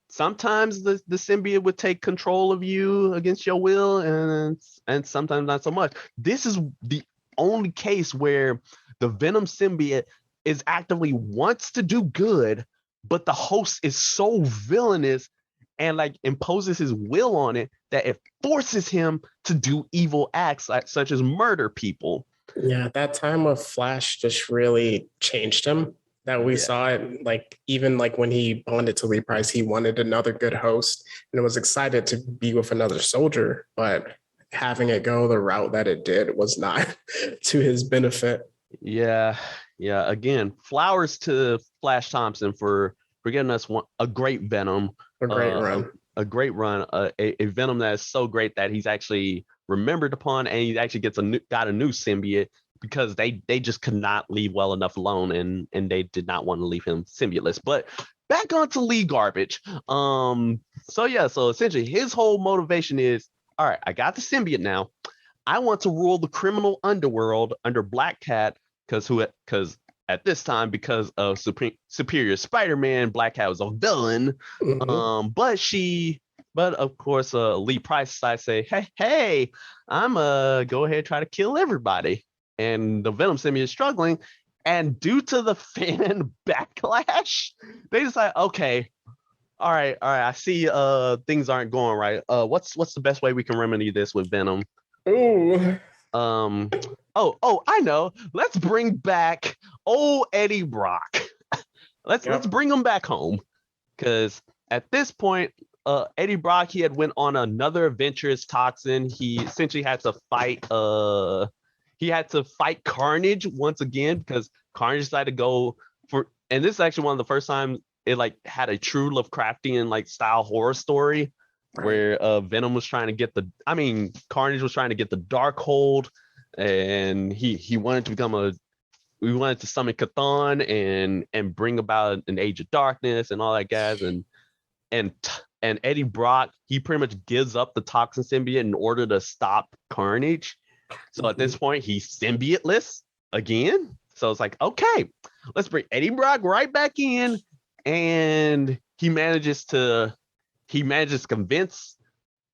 Sometimes the symbiote would take control of you against your will, and sometimes not so much. This is the only case where the Venom symbiote is actively wants to do good, but the host is so villainous and like imposes his will on it that it forces him to do evil acts like, such as murder people. Yeah, that time of Flash just really changed him. That we saw it, like even like when he bonded to Lee Price, he wanted another good host and was excited to be with another soldier. But having it go the route that it did was not to his benefit. Yeah, yeah. Again, flowers to Flash Thompson for getting us a great Venom, A great run. a great run, a Venom that is so great that he's actually remembered upon, and he actually got a new symbiote because they just could not leave well enough alone, and they did not want to leave him symbioteless. But back onto Lee Garbage. So essentially his whole motivation is, all right, I got the symbiote now. I want to rule the criminal underworld under Black Cat because at this time, because of Superior Spider-Man, Black Cat was a villain. Mhm. But of course, Lee Price decides to say, hey, I'm go ahead and try to kill everybody. And the Venom symbiote is struggling. And due to the fan backlash, they decide, okay, all right, I see things aren't going right. What's the best way we can remedy this with Venom? Ooh. Um, I know. Let's bring back old Eddie Brock. Let's Yep. bring him back home, because at this point, Eddie Brock, he had went on another adventure as Toxin. He essentially had to fight Carnage once again, because Carnage decided to go for, and this is actually one of the first times it like had a true Lovecraftian like style horror story Right. where Venom was trying to get Carnage was trying to get the Darkhold, and he wanted to we wanted to summon Cthon and bring about an age of darkness and all that guys, and and Eddie Brock, he pretty much gives up the toxin symbiote in order to stop Carnage. So at this point, he's symbioteless again. So it's like, okay, let's bring Eddie Brock right back in, and he manages to convince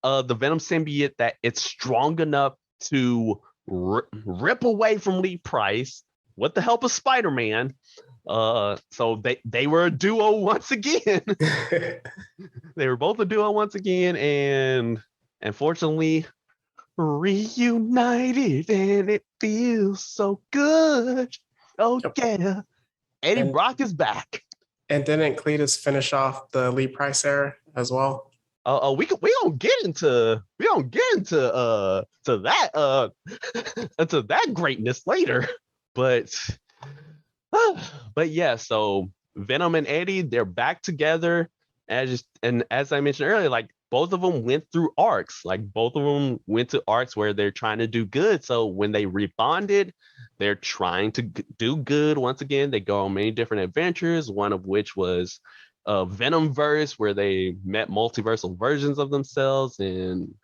the Venom symbiote that it's strong enough to rip away from Lee Price with the help of Spider-Man. So they were a duo once again. They were both a duo once again, and unfortunately reunited, and it feels so good. Oh Yep. yeah, Eddie And Brock is back. and didn't Cletus finish off the Lee Price era as well? We don't get into to that into that greatness later, but but yeah. So Venom and Eddie, they're back together, and as I mentioned earlier, like both of them went through arcs. Like both of them went to arcs where they're trying to do good. So when they rebonded, they're trying to do good once again. They go on many different adventures. One of which was Venom verse, where they met multiversal versions of themselves and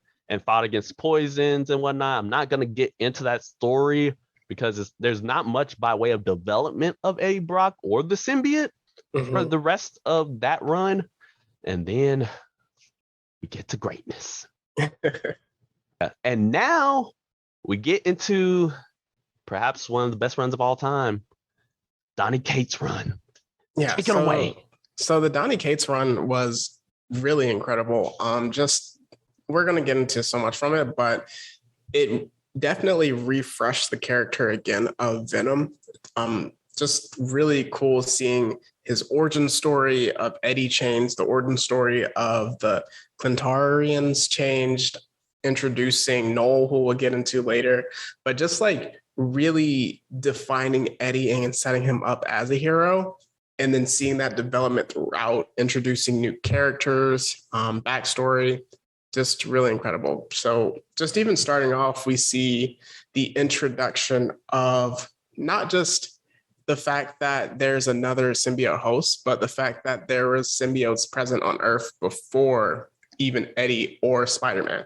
fought against poisons and whatnot. I'm not gonna get into that story because there's not much by way of development of Eddie Brock or the symbiote for Mhm. the rest of that run. And then we get to greatness. And now we get into perhaps one of the best runs of all time, Donny Cates' run. Yeah. Take it away. So the Donny Cates run was really incredible. Just we're gonna get into so much from it, but it definitely refreshed the character again of Venom. Just really cool seeing his origin story of Eddie changed, the origin story of the Clintarians changed, introducing Noel, who we'll get into later, but just like really defining Eddie and setting him up as a hero. And then seeing that development throughout, introducing new characters, backstory, just really incredible. So just even starting off, we see the introduction of not just the fact that there's another symbiote host, but the fact that there was symbiotes present on Earth before even Eddie or Spider-Man.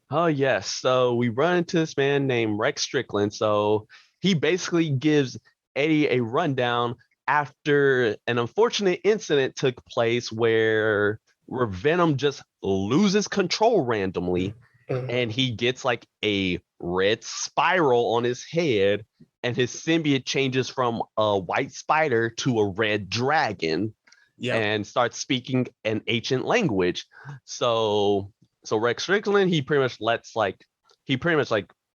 Oh yes. So we run into this man named Rex Strickland. So he basically gives Eddie a rundown after an unfortunate incident took place where Venom just loses control randomly, and he gets like a red spiral on his head, and his symbiote changes from a white spider to a red dragon. and starts speaking an ancient language. So Rex Strickland, he pretty much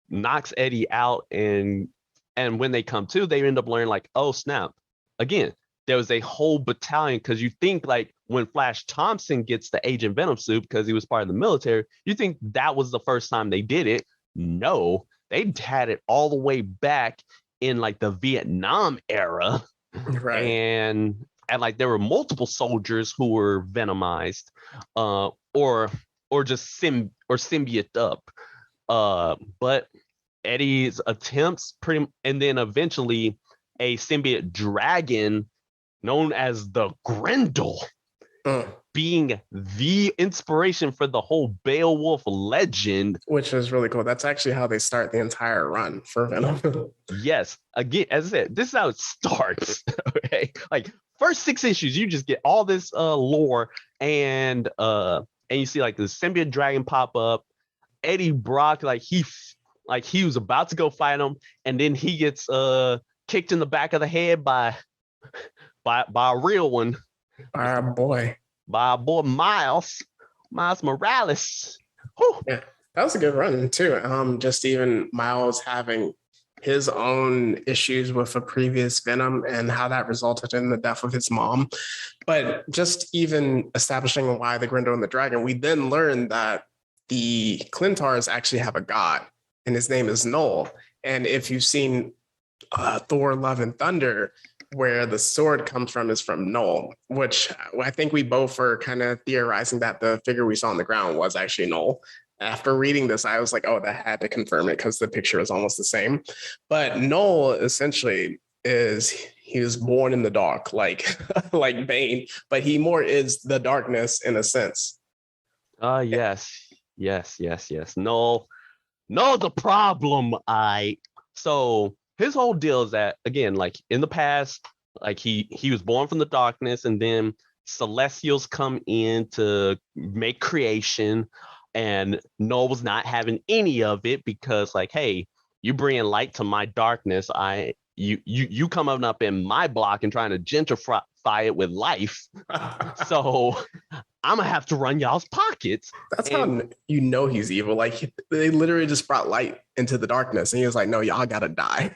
knocks Eddie out, and when they come to, they end up learning like, oh snap, again, there was a whole battalion, because you think like when Flash Thompson gets the Agent Venom suit because he was part of the military, you think that was the first time they did it. No, they had it all the way back in like the Vietnam era. Right. And like there were multiple soldiers who were venomized, or just symbiote up. But Eddie's attempts and then eventually a symbiote dragon known as the Grendel, being the inspiration for the whole Beowulf legend. Which is really cool. That's actually how they start the entire run for Venom. Yes. Again, as I said, this is how it starts. Okay. Like first 6 issues, you just get all this lore, and you see like the symbiote dragon pop up. Eddie Brock, like he was about to go fight him, and then he gets kicked in the back of the head by a real one. By our boy Miles Morales. Whew. Yeah, that was a good run too. Just even Miles having his own issues with a previous Venom and how that resulted in the death of his mom. But just even establishing why the Grendel and the Dragon, we then learned that the Clintars actually have a god, and his name is Null. And if you've seen Thor, Love and Thunder, where the sword comes from is from Null, which I think we both were kind of theorizing that the figure we saw on the ground was actually Null. After reading this, I was like, oh, that had to confirm it because the picture is almost the same. But Null essentially he was born in the dark, like Bane, but he more is the darkness in a sense. Yes. Null the problem. So his whole deal is that, again, like in the past, like he was born from the darkness, and then Celestials come in to make creation, and Null was not having any of it because, like, hey, you bringing light to my darkness. You coming up in my block and trying to gentrify it with life. So I'm gonna have to run y'all's pockets. That's how you know he's evil. Like they literally just brought light into the darkness, and he was like, "No, y'all gotta die."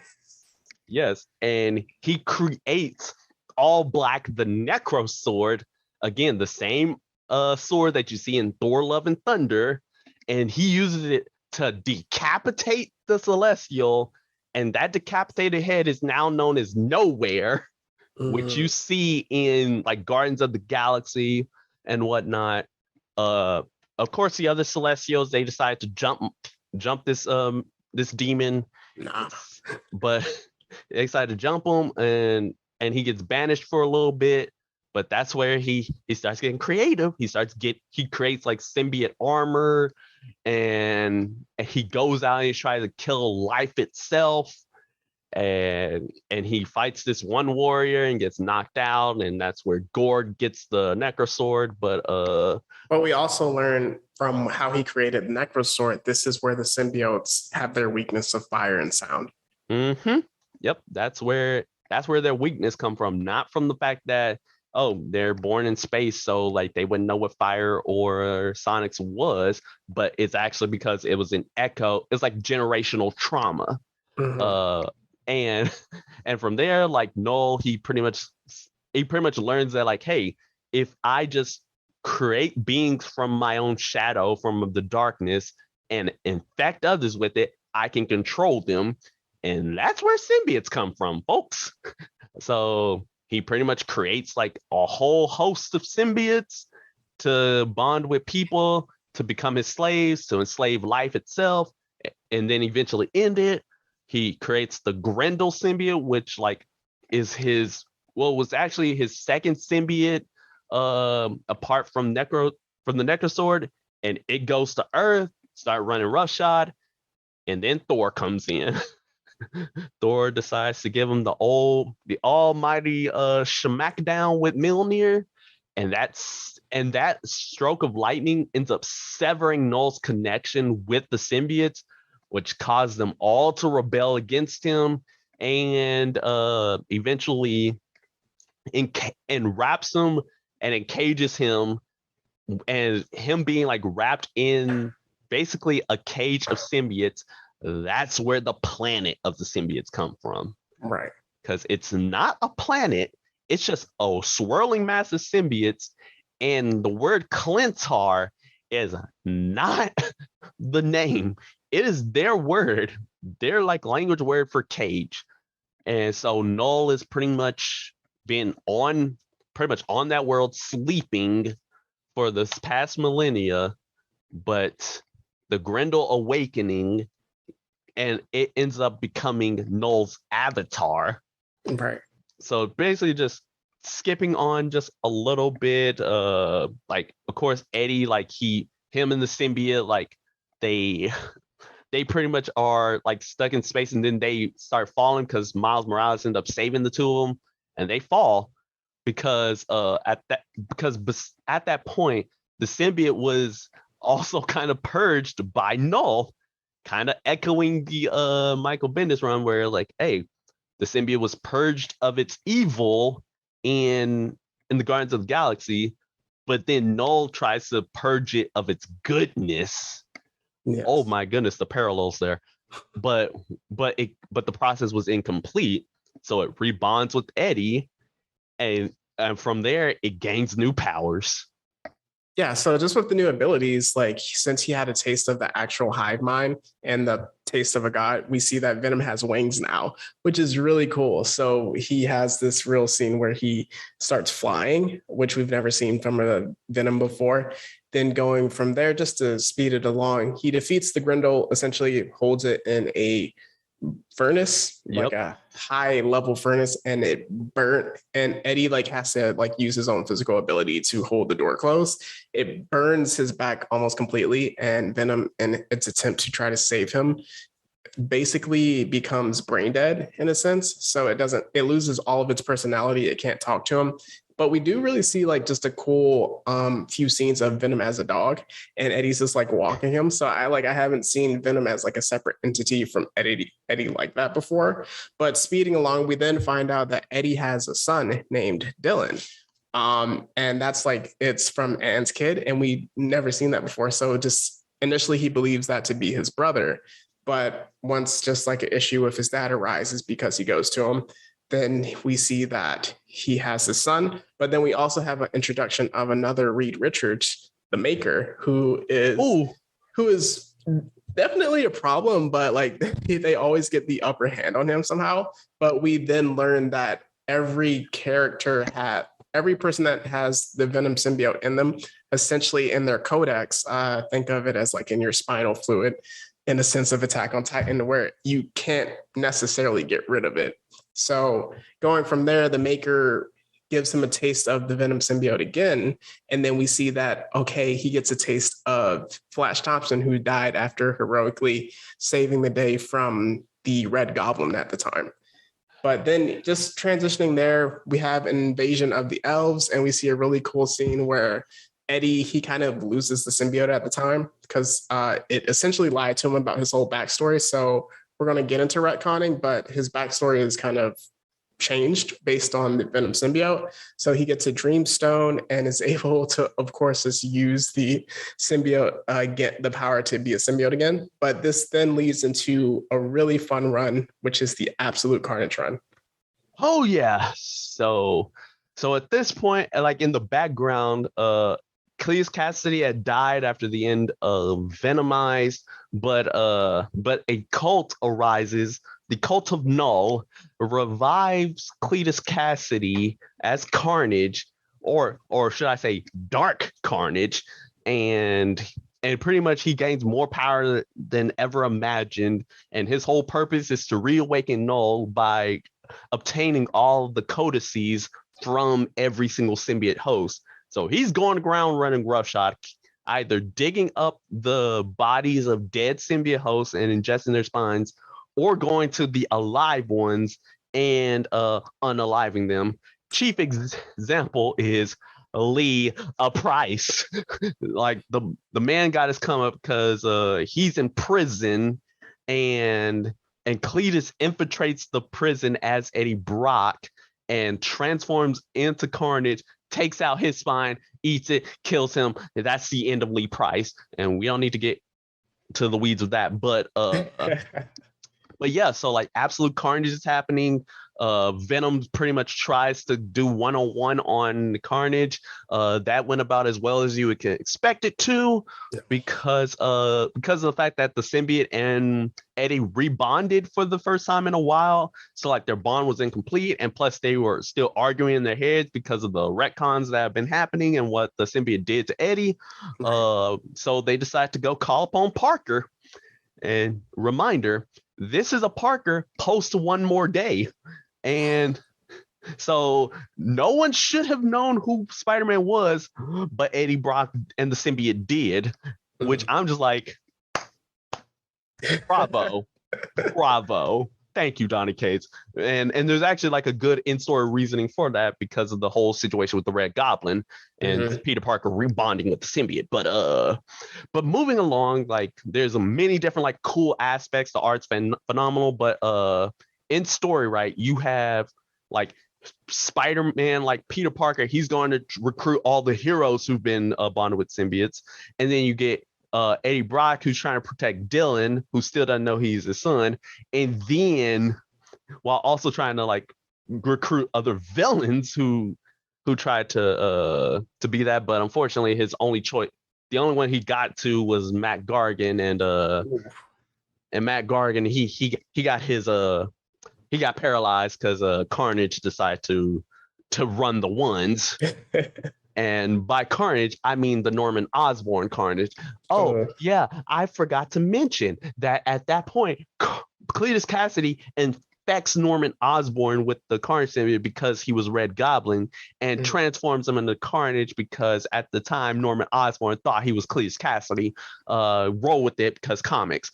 Yes, and he creates all black the Necro Sword, again the same sword that you see in Thor: Love and Thunder, and he uses it to decapitate the Celestial, and that decapitated head is now known as Nowhere, which you see in like Guardians of the Galaxy and whatnot. Of course, the other Celestials, they decide to jump this demon, but they decide to jump him, and he gets banished for a little bit. But that's where he starts getting creative. He creates like symbiote armor, and he goes out and he tries to kill life itself. And he fights this one warrior and gets knocked out, and that's where Gord gets the Necro Sword. But we also learn from how he created the Necro Sword, this is where the symbiotes have their weakness of fire and sound. Yep, that's where their weakness come from, not from the fact that, oh, they're born in space, so like they wouldn't know what fire or sonics was, but it's actually because it was an echo. It's like generational trauma. And from there, like Null, he pretty much learns that, like, hey, if I just create beings from my own shadow, from the darkness, and infect others with it, I can control them. And that's where symbiotes come from, folks. So he pretty much creates like a whole host of symbiotes to bond with people, to become his slaves, to enslave life itself, and then eventually end it. He creates the Grendel symbiote, which like was actually his second symbiote, apart from the Necro Sword, and it goes to Earth, start running roughshod, and then Thor comes in. Thor decides to give him the almighty smackdown with Mjolnir, and that stroke of lightning ends up severing Null's connection with the symbiotes, which caused them all to rebel against him, and eventually wraps him and it cages him, and him being like wrapped in basically a cage of symbiotes. That's where the planet of the symbiotes come from. Right. Because it's not a planet, it's just a swirling mass of symbiotes. And the word Clintar is not the name, it is their word, their like language word for cage. And so Null is pretty much been on that world sleeping for this past millennia, but the Grendel awakening, and it ends up becoming Null's avatar. Right. So basically just skipping on just a little bit, like of course Eddie, like him and the symbiote, like they pretty much are like stuck in space, and then they start falling because Miles Morales end up saving the two of them, and they fall because at that point the symbiote was also kind of purged by Null, kind of echoing the Michael Bendis run where like, hey, the symbiote was purged of its evil in the Guardians of the Galaxy, but then Null tries to purge it of its goodness. Yes. Oh my goodness, the parallels there. But the process was incomplete, so it rebonds with Eddie, and from there it gains new powers. Yeah, so just with the new abilities, like since he had a taste of the actual hive mind and the taste of a god, we see that Venom has wings now, which is really cool. So he has this real scene where he starts flying, which we've never seen from a Venom before. Then going from there, just to speed it along, he defeats the Grendel, essentially holds it in a furnace, like a high level furnace, and it burnt, and Eddie like has to like use his own physical ability to hold the door closed. It burns his back almost completely, and Venom, in its attempt to try to save him, basically becomes brain dead in a sense. So it loses all of its personality. It can't talk to him. But we do really see like just a cool few scenes of Venom as a dog, and Eddie's just like walking him. So I haven't seen Venom as like a separate entity from Eddie like that before. But speeding along, we then find out that Eddie has a son named Dylan. And that's like, it's from Anne's kid, and we never seen that before. So just initially he believes that to be his brother. But once just like an issue with his dad arises because he goes to him, then we see that he has a son. But then we also have an introduction of another Reed Richards, the Maker, who is definitely a problem, but like they always get the upper hand on him somehow. But we then learn that every person that has the Venom symbiote in them, essentially in their codex, think of it as like in your spinal fluid, in a sense of Attack on Titan, where you can't necessarily get rid of it. So going from there, the Maker gives him a taste of the Venom symbiote again. And then we see that, okay, he gets a taste of Flash Thompson, who died after heroically saving the day from the Red Goblin at the time. But then just transitioning there, we have an invasion of the Elves, and we see a really cool scene where Eddie, he kind of loses the symbiote at the time because it essentially lied to him about his whole backstory. So we're going to get into retconning, but his backstory is kind of changed based on the Venom symbiote. So he gets a Dreamstone and is able to, of course, just use the symbiote, get the power to be a symbiote again. But this then leads into a really fun run, which is the Absolute Carnage run. Oh yeah. So at this point, like in the background, Cletus Cassidy had died after the end of Venomized, but a cult arises. The cult of Null revives Cletus Cassidy as Carnage, or should I say Dark Carnage, and pretty much he gains more power than ever imagined, and his whole purpose is to reawaken Null by obtaining all the codices from every single symbiote host. So he's going ground running roughshod, either digging up the bodies of dead symbiote hosts and ingesting their spines, or going to the alive ones and unaliving them. Chief example is Lee Price. Like the man got his come up because he's in prison, and Cletus infiltrates the prison as Eddie Brock and transforms into Carnage takes out his spine, eats it, kills him. That's the end of Lee Price. And we don't need to get to the weeds of that. But yeah, so like absolute carnage is happening. Venom pretty much tries to do 1-on-1 on Carnage. That went about as well as you would expect it to, because of the fact that the symbiote and Eddie rebonded for the first time in a while. So like their bond was incomplete, and plus they were still arguing in their heads because of the retcons that have been happening and what the symbiote did to Eddie. So they decided to go call upon Parker. And reminder, this is a Parker post One More Day. And so no one should have known who Spider-Man was, but Eddie Brock and the symbiote did, which I'm just like, bravo. Thank you, Donny Cates. And there's actually like a good in-story reasoning for that because of the whole situation with the Red Goblin and Peter Parker rebonding with the symbiote. But moving along, like there's many different like cool aspects. The art's phenomenal, but in story, right, you have like Spider-Man, like Peter Parker, he's going to recruit all the heroes who've been bonded with symbiotes. And then you get Eddie Brock, who's trying to protect Dylan, who still doesn't know he's his son. And then while also trying to like recruit other villains who tried to be that. But unfortunately, his only choice, the only one he got to was Matt Gargan. And Matt Gargan, he got his he got paralyzed because Carnage decided to run the ones. And by Carnage, I mean the Norman Osborn Carnage. Yeah, I forgot to mention that at that point, Cletus Cassidy infects Norman Osborn with the Carnage symbiote because he was Red Goblin, and transforms him into Carnage because at the time Norman Osborn thought he was Cletus Cassidy. Roll with it because comics.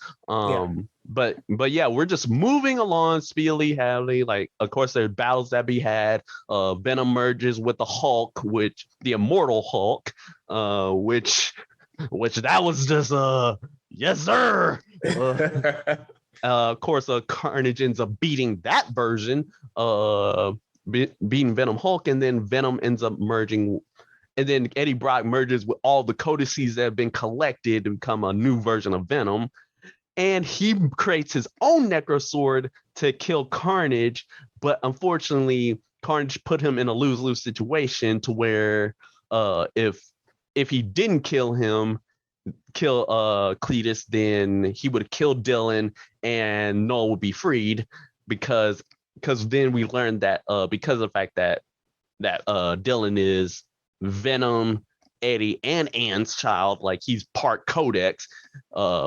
But yeah, we're just moving along speedily, heavily. Like, of course, there's battles that be had. Venom merges with the Hulk, which the Immortal Hulk, which that was just yes, sir. Of course, Carnage ends up beating that version, beating Venom Hulk, and then Venom ends up merging. And then Eddie Brock merges with all the codices that have been collected to become a new version of Venom. And he creates his own Necrosword to kill Carnage. But unfortunately, Carnage put him in a lose-lose situation to where if he didn't kill Cletus, then he would have killed Dylan and Noel would be freed because then we learned that because of the fact that Dylan is Venom, Eddie, and Anne's child, like he's part Codex,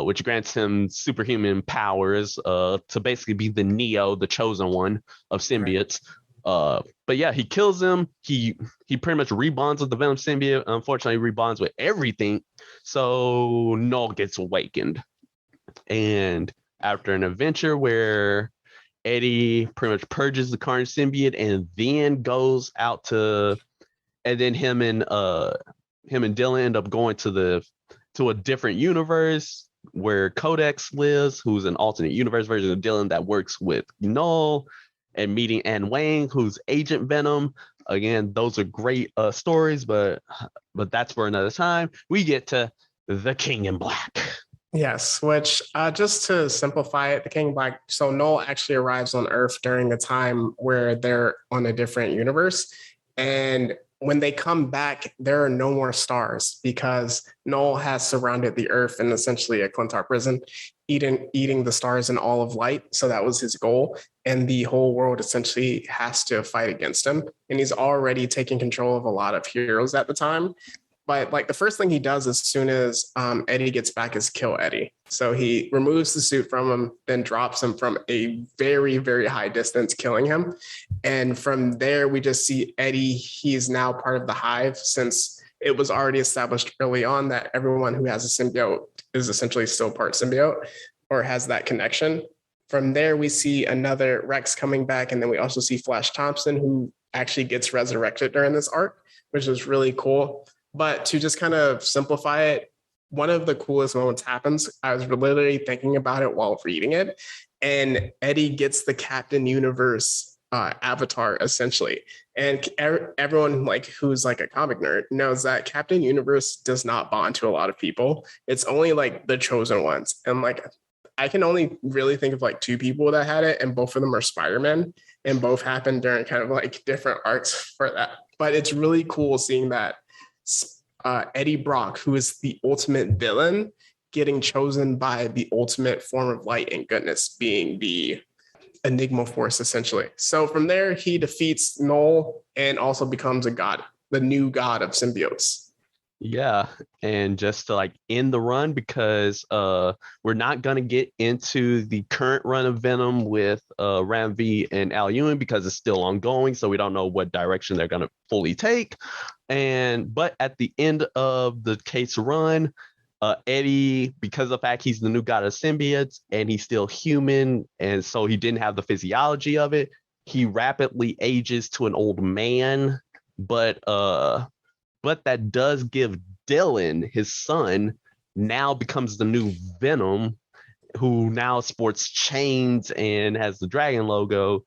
which grants him superhuman powers to basically be the Neo, the chosen one of symbiotes. But yeah, he kills him. He pretty much rebonds with the Venom symbiote. Unfortunately, rebonds with everything. So Noel gets awakened. And after an adventure where Eddie pretty much purges the Carnage symbiote and then goes out to, and then him and Dylan end up going to a different universe where Codex lives, who's an alternate universe version of Dylan that works with Noel, and meeting Anne Wang, who's Agent Venom. Again, those are great stories, but that's for another time. We get to the King in Black. Yes, which just to simplify it, the King in Black, so Noel actually arrives on Earth during the time where they're on a different universe. And when they come back, there are no more stars because Noel has surrounded the Earth in essentially a Clintar prison, eating the stars and all of light. So that was his goal. And the whole world essentially has to fight against him. And he's already taking control of a lot of heroes at the time. But like the first thing he does as soon as Eddie gets back is kill Eddie. So he removes the suit from him, then drops him from a very, very high distance, killing him. And from there, we just see Eddie. He's now part of the Hive, since it was already established early on that everyone who has a symbiote is essentially still part symbiote or has that connection. From there, we see another Rex coming back. And then we also see Flash Thompson, who actually gets resurrected during this arc, which is really cool. But to just kind of simplify it, one of the coolest moments happens. I was literally thinking about it while reading it. And Eddie gets the Captain Universe avatar essentially. And everyone like who's like a comic nerd knows that Captain Universe does not bond to a lot of people. It's only like the chosen ones. And like I can only really think of like two people that had it, and both of them are Spider-Man, and both happened during kind of like different arcs for that. But it's really cool seeing that Eddie Brock, who is the ultimate villain, getting chosen by the ultimate form of light and goodness, being the Enigma Force, essentially. So from there, he defeats Null and also becomes a god, the new god of symbiotes. Yeah, and just to like end the run, because we're not gonna get into the current run of Venom with Ram V and Al Ewing because it's still ongoing, so we don't know what direction they're gonna fully take. But at the end of the case run, Eddie, because of the fact he's the new god of symbiotes and he's still human, and so he didn't have the physiology of it, he rapidly ages to an old man. But that does give Dylan, his son, now becomes the new Venom, who now sports chains and has the dragon logo.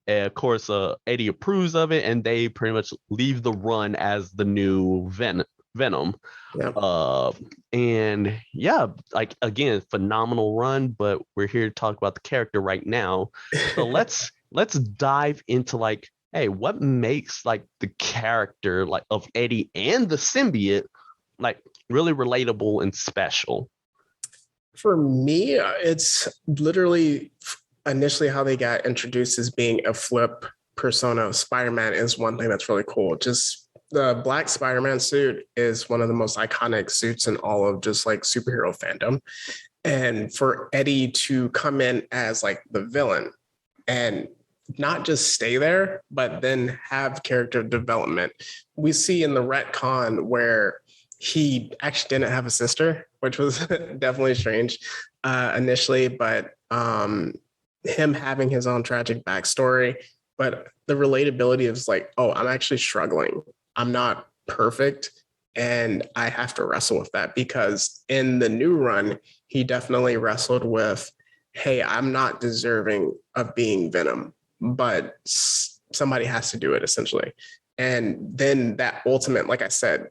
And of course, Eddie approves of it, and they pretty much leave the run as the new Venom. Yeah. And yeah, like again, phenomenal run, but we're here to talk about the character right now. So let's dive into like, hey, what makes like the character like of Eddie and the symbiote like really relatable and special? For me, it's literally initially how they got introduced as being a flip persona of Spider-Man is one thing that's really cool. Just the black Spider-Man suit is one of the most iconic suits in all of just like superhero fandom. And for Eddie to come in as like the villain and not just stay there, but then have character development. We see in the retcon where he actually didn't have a sister, which was definitely strange initially, but him having his own tragic backstory, but the relatability is like, oh, I'm actually struggling. I'm not perfect. And I have to wrestle with that because in the new run, he definitely wrestled with, hey, I'm not deserving of being Venom, but somebody has to do it essentially. And then that ultimate, like I said,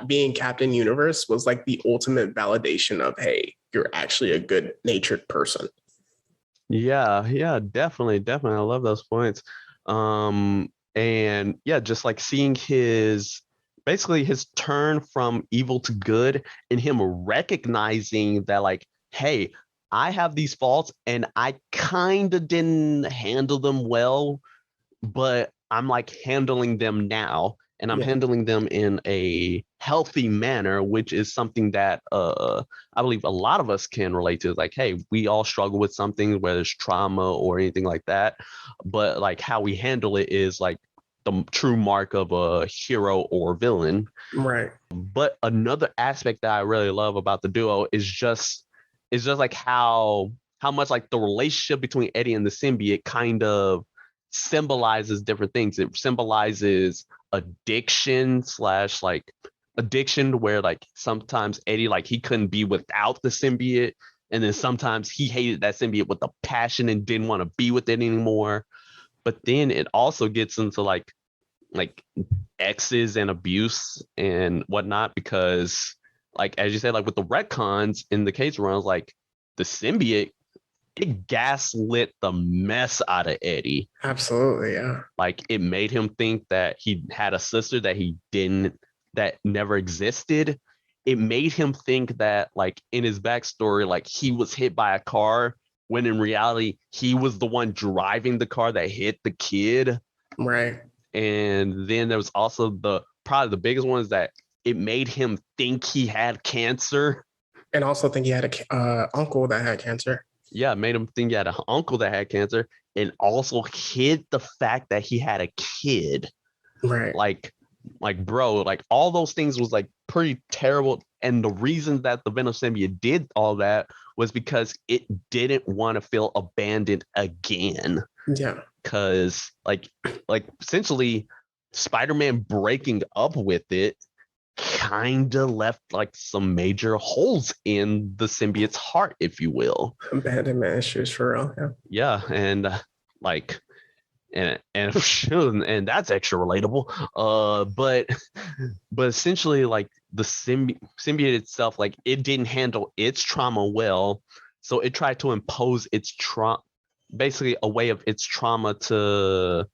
being Captain Universe was like the ultimate validation of, hey, you're actually a good natured person. Yeah, definitely. I love those points. And yeah, just like seeing basically his turn from evil to good, and him recognizing that like, hey, I have these faults and I kind of didn't handle them well, but I'm like handling them now, and I'm handling them in a healthy manner, which is something that I believe a lot of us can relate to. Like, hey, we all struggle with something, whether it's trauma or anything like that, but like how we handle it is like the true mark of a hero or villain. Right. But another aspect that I really love about the duo is just like how much like the relationship between Eddie and the symbiote kind of symbolizes different things. It symbolizes addiction slash like addiction, where like sometimes Eddie like he couldn't be without the symbiote, and then sometimes he hated that symbiote with a passion and didn't want to be with it anymore. But then it also gets into like exes and abuse and whatnot, because like as you said, like with the retcons in the case runs, like the symbiote, it gaslit the mess out of Eddie. Absolutely, yeah. Like it made him think that he had a sister that never existed. It made him think that like in his backstory, like he was hit by a car, when in reality he was the one driving the car that hit the kid. Right. And then there was also probably the biggest one is that it made him think he had cancer. And also think he had a uncle that had cancer. Yeah, it made him think he had an uncle that had cancer, and also hid the fact that he had a kid. Right. Like bro, like all those things was like pretty terrible. And the reason that the Venom symbiote did all that was because it didn't want to feel abandoned again. Yeah. Because like essentially Spider-Man breaking up with it kind of left like some major holes in the symbiote's heart, if you will. Abandonment issues for real. Yeah. Yeah, and like and and that's extra relatable. But essentially, like the symbiote itself, like it didn't handle its trauma well, so it tried to impose its trauma, basically a way of its trauma to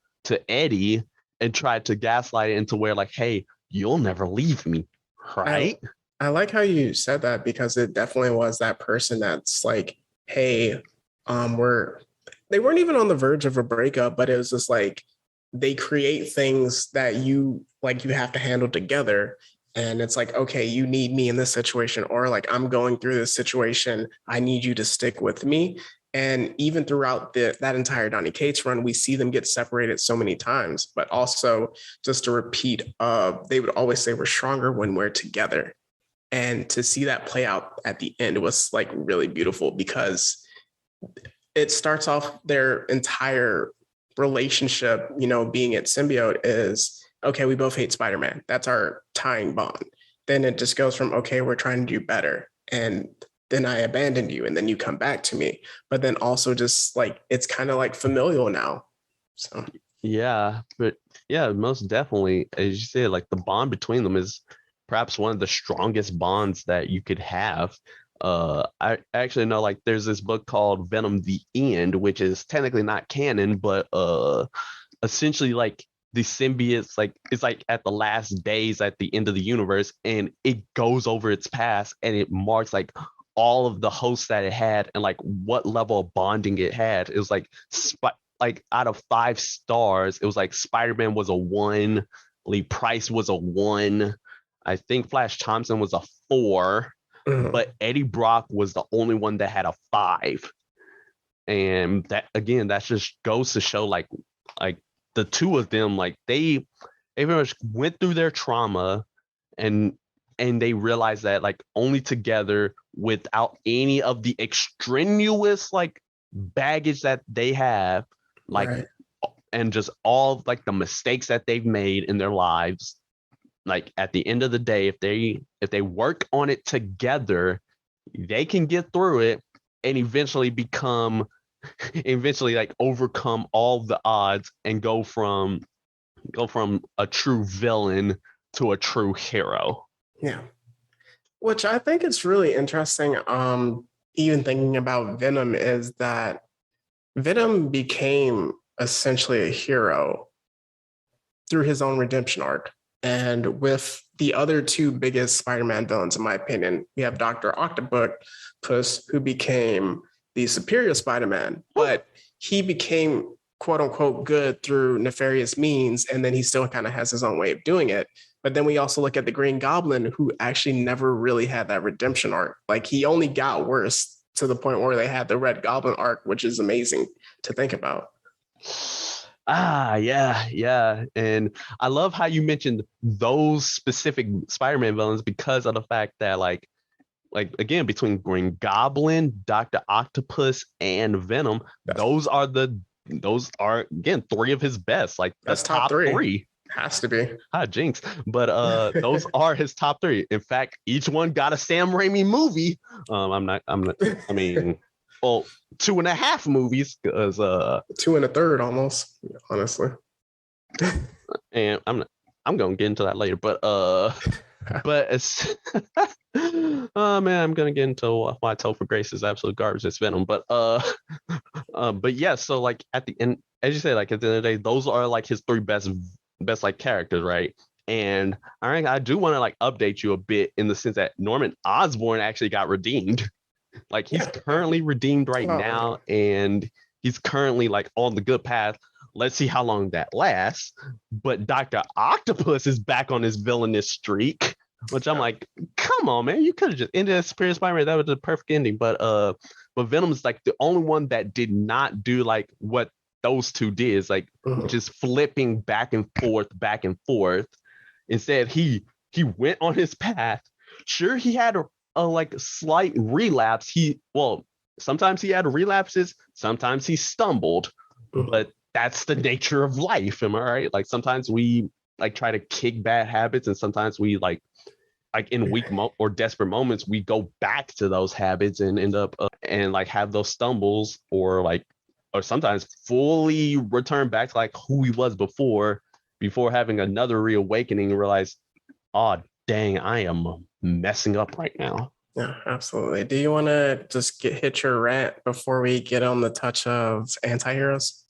Eddie, and tried to gaslight it into where like, hey, you'll never leave me, I right? I like how you said that because it definitely was that person that's like, hey, we're they weren't even on the verge of a breakup, but it was just like they create things that you have to handle together. And it's like, okay, you need me in this situation, or like I'm going through this situation. I need you to stick with me. And even throughout that entire Donny Cates run, we see them get separated so many times. But also, just to repeat, they would always say we're stronger when we're together. And to see that play out at the end was like really beautiful because it starts off their entire relationship, being at symbiote is okay, we both hate Spider-Man. That's our tying bond. Then it just goes from okay, we're trying to do better. And then I abandoned you and then you come back to me. But then also just like it's kind of like familial now. So Yeah, but yeah, most definitely, as you said, like the bond between them is perhaps one of the strongest bonds that you could have. I actually know like there's this book called Venom: The End, which is technically not canon, but essentially like the symbiotes like it's like at the last days at the end of the universe, and it goes over its past and it marks like all of the hosts that it had and like what level of bonding it had. It was like like out of 5 stars, it was like Spider-Man was a 1, Lee Price was a 1, I think Flash Thompson was a 4, but Eddie Brock was the only one that had a 5. And that again, that just goes to show like the two of them, like they pretty much went through their trauma, and they realized that like only together without any of the extraneous like baggage that they have, like right. and just all like the mistakes that they've made in their lives, like at the end of the day, if they work on it together, they can get through it and eventually like overcome all the odds and go from a true villain to a true hero. Yeah. Which I think it's really interesting. Even thinking about Venom is that Venom became essentially a hero through his own redemption arc. And with the other two biggest Spider-Man villains, in my opinion, we have Dr. Octopus, who became the superior Spider-Man, but he became quote unquote good through nefarious means. And then he still kind of has his own way of doing it. But then we also look at the Green Goblin, who actually never really had that redemption arc. Like he only got worse to the point where they had the Red Goblin arc, which is amazing to think about. Yeah. And I love how you mentioned those specific Spider-Man villains because of the fact that like again, between Green Goblin, Dr. Octopus, and Venom, those are again 3 of his best, like the That's top top three. 3. Has to be. Hi, Jinx. But those are his top 3. In fact, each one got a Sam Raimi movie. I'm not, I mean, well, 2.5 movies, because 2 and a third almost, honestly. and I'm gonna get into that later, but it's oh man, I'm gonna get into why Topher Grace is absolute garbage. It's Venom, but yeah. So like at the end, as you say, like at the end of the day, those are like his 3 best like characters, right? And I do want to like update you a bit in the sense that Norman Osborn actually got redeemed. Like he's currently redeemed right now, and he's currently like on the good path. Let's see how long that lasts. But Dr. Octopus is back on his villainous streak, which I'm like, come on, man, you could have just ended as Superior Spider-Man. That was the perfect ending. But Venom's like the only one that did not do like what those two did, is like just flipping back and forth, back and forth. Instead, he went on his path. Sure, he had a like slight relapse. Sometimes he had relapses, sometimes he stumbled, but that's the nature of life. Am I right? Like sometimes we like try to kick bad habits, and sometimes we like in weak or desperate moments we go back to those habits and end up and like have those stumbles or like or sometimes fully return back to like who he was before having another reawakening and realize, oh dang, I am messing up right now. Yeah, absolutely. Do you want to just hit your rant before we get on the touch of anti-heroes?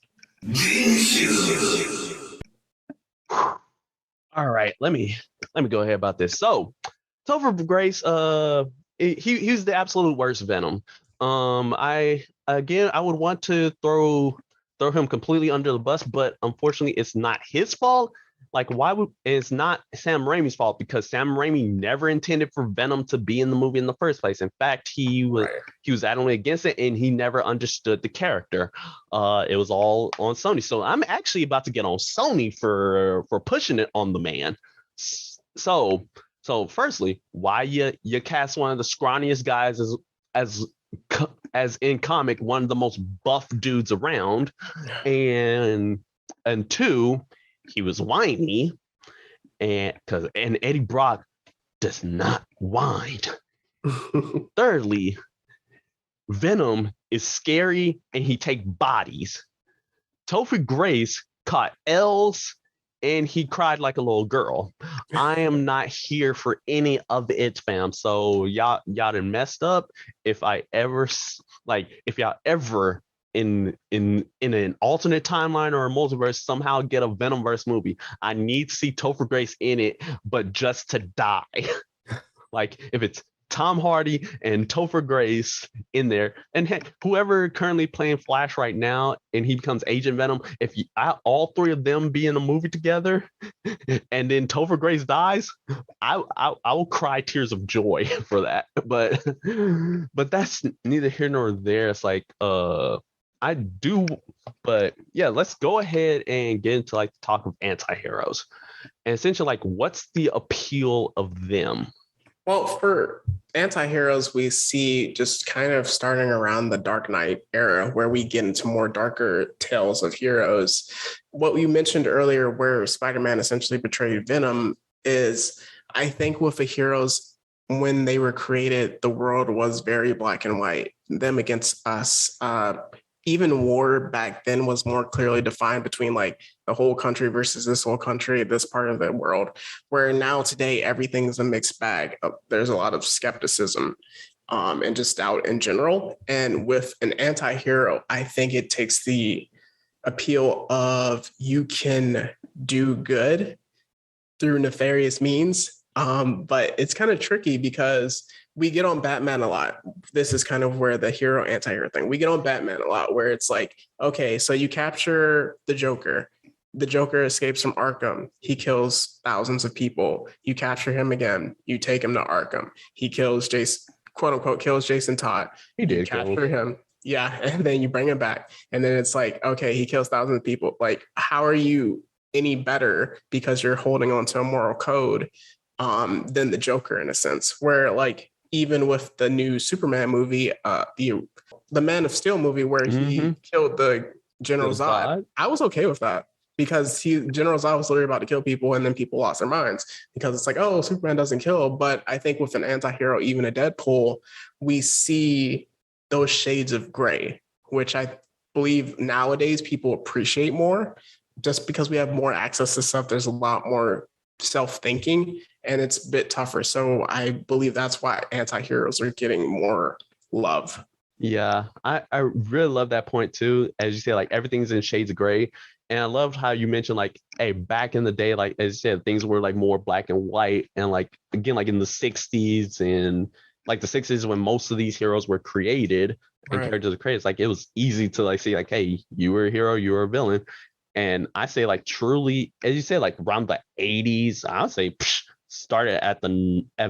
All right, let me go ahead about this. So Topher Grace, he's the absolute worst Venom. I would want to throw him completely under the bus, but unfortunately, it's not his fault. Like, why would it's not Sam Raimi's fault, because Sam Raimi never intended for Venom to be in the movie in the first place. In fact, he was adamantly against it, and he never understood the character. It was all on Sony. So I'm actually about to get on Sony for pushing it on the man. So firstly, why you cast one of the scrawniest guys as in comic, one of the most buff dudes around, and two, he was whiny, and Eddie Brock does not whine. Thirdly, Venom is scary and he take bodies. Topher Grace caught Elves and he cried like a little girl. I am not here for any of it, fam. So y'all done messed up. If y'all ever in an alternate timeline or a multiverse somehow get a Venomverse movie, I need to see Topher Grace in it, but just to die. Like, if it's Tom Hardy and Topher Grace in there, and heck, whoever currently playing Flash right now, and he becomes Agent Venom, all three of them be in a movie together, and then Topher Grace dies, I will cry tears of joy for that. But that's neither here nor there. It's like I do, but yeah, let's go ahead and get into like the talk of anti-heroes, and essentially like what's the appeal of them. Well, for anti-heroes, we see just kind of starting around the Dark Knight era, where we get into more darker tales of heroes. What you mentioned earlier, where Spider-Man essentially betrayed Venom, is, I think, with the heroes, when they were created, the world was very black and white, them against us. Even war back then was more clearly defined between like the whole country versus this whole country, this part of the world, where now today everything's a mixed bag. There's a lot of skepticism and just doubt in general. And with an anti-hero, I think it takes the appeal of you can do good through nefarious means. But it's kind of tricky because we get on Batman a lot. This is kind of where the hero anti-hero thing. We get on Batman a lot, where it's like, okay, so you capture the Joker. The Joker escapes from Arkham. He kills thousands of people. You capture him again. You take him to Arkham. He kills Jason, quote unquote, kills Jason Todd. He did capture him. Yeah. And then you bring him back. And then it's like, okay, he kills thousands of people. Like, how are you any better because you're holding on to a moral code than the Joker, in a sense, where like, even with the new Superman movie, the Man of Steel movie, where he killed the General Zod, I was okay with that, because General Zod was literally about to kill people, and then people lost their minds because it's like, oh, Superman doesn't kill. But I think with an anti-hero, even a Deadpool, we see those shades of gray, which I believe nowadays people appreciate more, just because we have more access to stuff. There's a lot more self-thinking, and it's a bit tougher. So I believe that's why anti-heroes are getting more love. Yeah, I really love that point too. As you say, like everything's in shades of gray. And I love how you mentioned like, hey, back in the day, like as you said, things were like more black and white. And like, again, like in the 60s and like the 60s when most of these heroes were created and characters were created, it's like it was easy to like see like, hey, you were a hero, you were a villain. And I say like truly, as you said, like around the 80s, I would say started at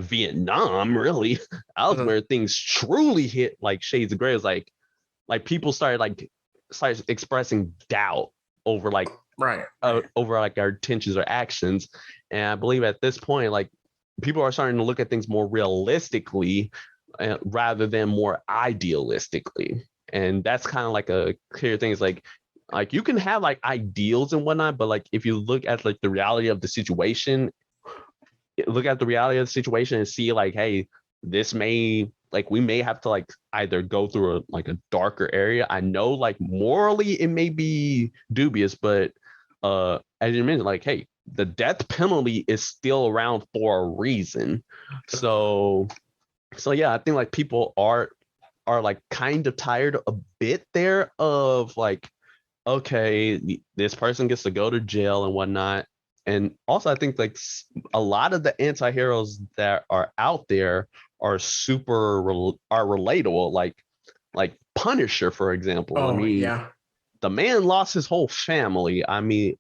Vietnam, really. That was where things truly hit like shades of gray. It was like people started expressing doubt over like over like our intentions or actions. And I believe at this point, like people are starting to look at things more realistically rather than more idealistically. And that's kind of like a clear thing. Is like you can have like ideals and whatnot, but like if you look at like the reality of the situation, and see like, hey, this may like we may have to like either go through a darker area. I know like morally it may be dubious, but as you mentioned, like, hey, the death penalty is still around for a reason. So yeah, I think like people are like kind of tired a bit there of like, okay, this person gets to go to jail and whatnot. And also, I think like a lot of the anti-heroes that are out there are are relatable. Like Punisher, for example. I Oh mean, yeah, the man lost his whole family. I mean,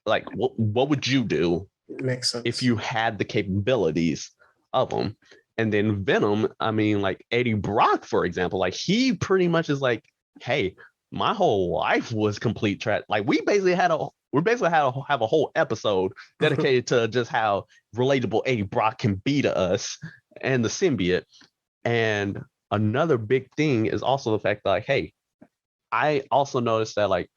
like what would you do makes if sense. you had the capabilities of them? And then Venom, I mean, like Eddie Brock, for example, like he pretty much is like, hey, my whole life was complete trash. Like we basically had to have a whole episode dedicated to just how relatable Eddie Brock can be to us and the symbiote. And another big thing is also the fact that like, hey, I also noticed that like,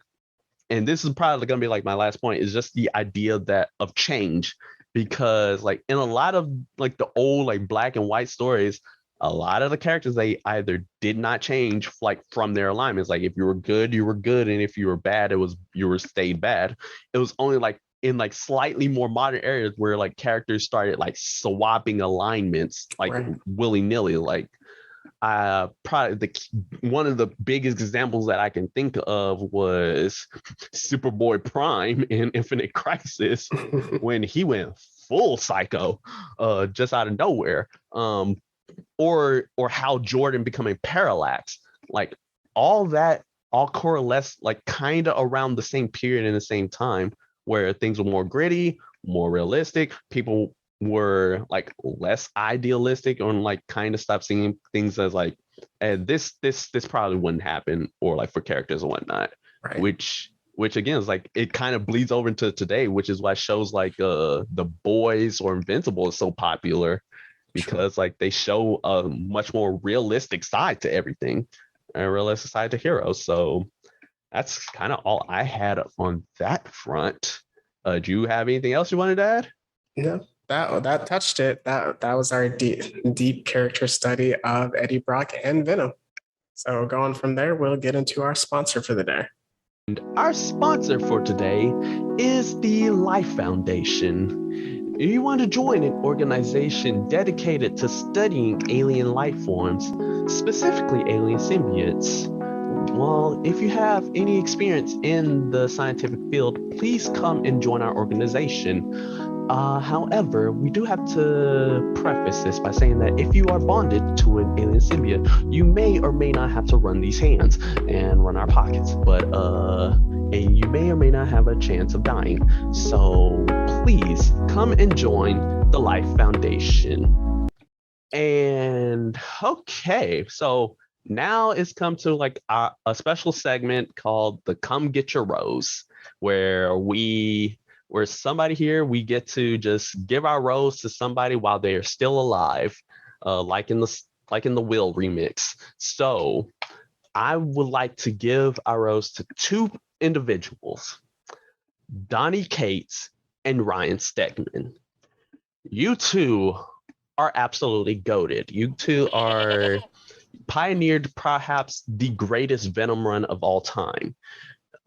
and this is probably going to be like my last point, is just the idea that of change, because like in a lot of like the old like black and white stories, a lot of the characters, they either did not change like from their alignments. Like if you were good, you were good, and if you were bad, it was you were stayed bad. It was only like in like slightly more modern areas where like characters started like swapping alignments like Right. willy-nilly. Like probably one of the biggest examples that I can think of was Superboy Prime in Infinite Crisis when he went full psycho just out of nowhere. Or how Jordan becoming Parallax. Like all that all coalesced like kind of around the same period in the same time where things were more gritty, more realistic. People were like less idealistic and like kind of stopped seeing things as like, and this probably wouldn't happen, or like for characters and whatnot, Right. which again is like it kind of bleeds over into today, which is why shows like The Boys or Invincible is so popular, Sure. because like they show a much more realistic side to everything, a realistic side to heroes. So that's kind of all I had on that front. Do you have anything else you wanted to add? Yeah, that touched it. That was our deep character study of Eddie Brock and Venom. So going from there, we'll get into our sponsor for the day. And our sponsor for today is the Life Foundation. If you want to join an organization dedicated to studying alien life forms, specifically alien symbiotes, well, if you have any experience in the scientific field, please come and join our organization. However, we do have to preface this by saying that if you are bonded to an alien symbiote, you may or may not have to run these hands and run our pockets, and you may or may not have a chance of dying. So please come and join the Life Foundation. And okay, so now it's come to like a special segment called the Come Get Your Rose, where somebody here, we get to just give our rose to somebody while they are still alive, like in the Will remix. So I would like to give our rose to two individuals, Donnie Cates and Ryan Stegman. You two are absolutely goated. You two are pioneered perhaps the greatest Venom run of all time.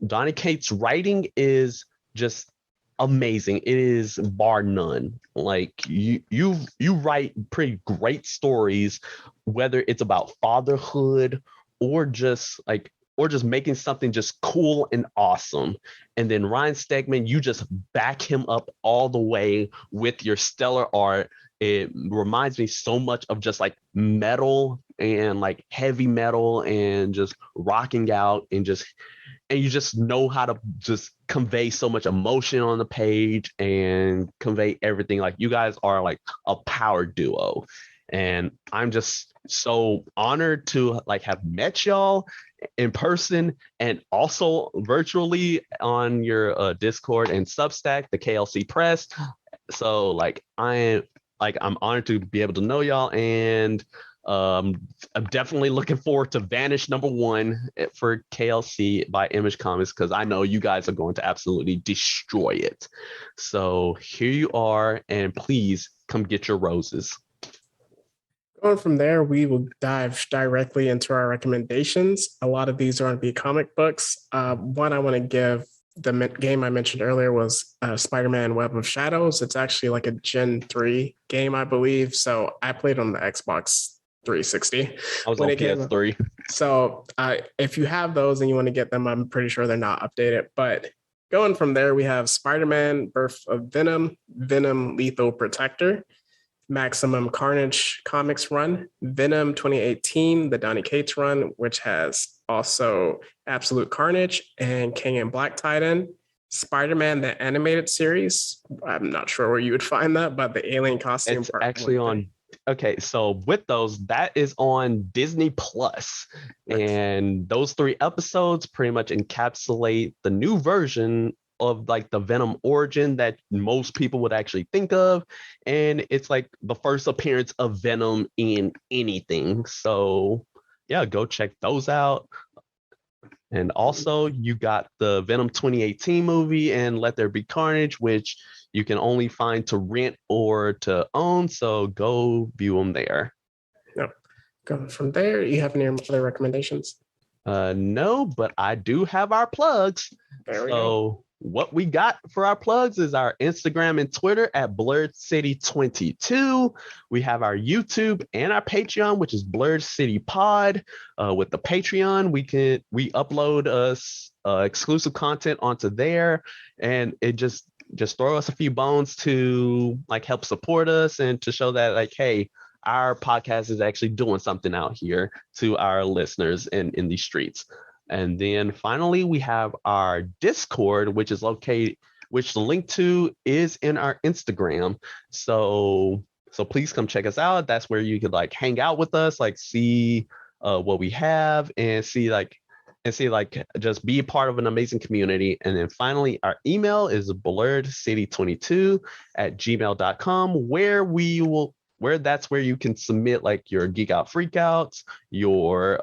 Donny Cates' writing is just amazing. It is bar none. Like you write pretty great stories, whether it's about fatherhood or just making something just cool and awesome. And then Ryan Stegman, you just back him up all the way with your stellar art. It reminds me so much of just like metal and like heavy metal and just rocking out and you just know how to just convey so much emotion on the page and convey everything. Like you guys are like a power duo, and I'm just so honored to like have met y'all in person and also virtually on your Discord and Substack, the KLC Press. So like I'm honored to be able to know y'all, and I'm definitely looking forward to Vanish #1 for KLC by Image Comics, because I know you guys are going to absolutely destroy it. So here you are, and please come get your roses. Going from there, we will dive directly into our recommendations. A lot of these are going to be comic books. One I want to give game I mentioned earlier was Spider-Man Web of Shadows. It's actually like a Gen 3 game, I believe. So I played on the Xbox 360 I was when on it came. PS3. So if you have those and you want to get them, I'm pretty sure they're not updated. But going from there, we have Spider-Man Birth of Venom, Venom Lethal Protector, Maximum Carnage Comics run, Venom 2018, the Donny Cates run, which has also Absolute Carnage and King and Black tied in. Spider-Man, the animated series. I'm not sure where you would find that, but the alien costume. It's actually on. Okay, so with those, that is on Disney Plus, and those 3 episodes pretty much encapsulate the new version of like the Venom origin that most people would actually think of, and it's like the first appearance of Venom in anything. So yeah, go check those out. And also you got the Venom 2018 movie and Let There Be Carnage, which you can only find to rent or to own, so go view them there. Yep. Going from there, you have any other recommendations? No, but I do have our plugs. There we go. What we got for our plugs is our Instagram and Twitter at Blurred City 22. We have our YouTube and our Patreon, which is Blurred City Pod. With the Patreon, we upload exclusive content onto there, and it just throw us a few bones to like help support us and to show that like, hey, our podcast is actually doing something out here to our listeners in these streets. And then finally, we have our Discord, which the link to is in our Instagram. So please come check us out. That's where you could like hang out with us, like see what we have and see just be a part of an amazing community. And then finally, our email is blurredcity22@gmail.com, that's where you can submit like your geek out freakouts, your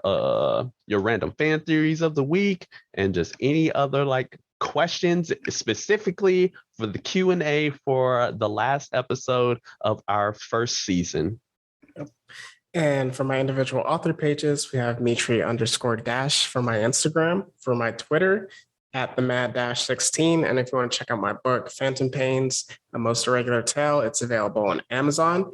random fan theories of the week, and just any other like questions specifically for the Q&A for the last episode of our first season. And for my individual author pages, we have Mitri_Dash for my Instagram, for my Twitter at the Mad-16. And if you want to check out my book, Phantom Pains, A Most Irregular Tale, it's available on Amazon.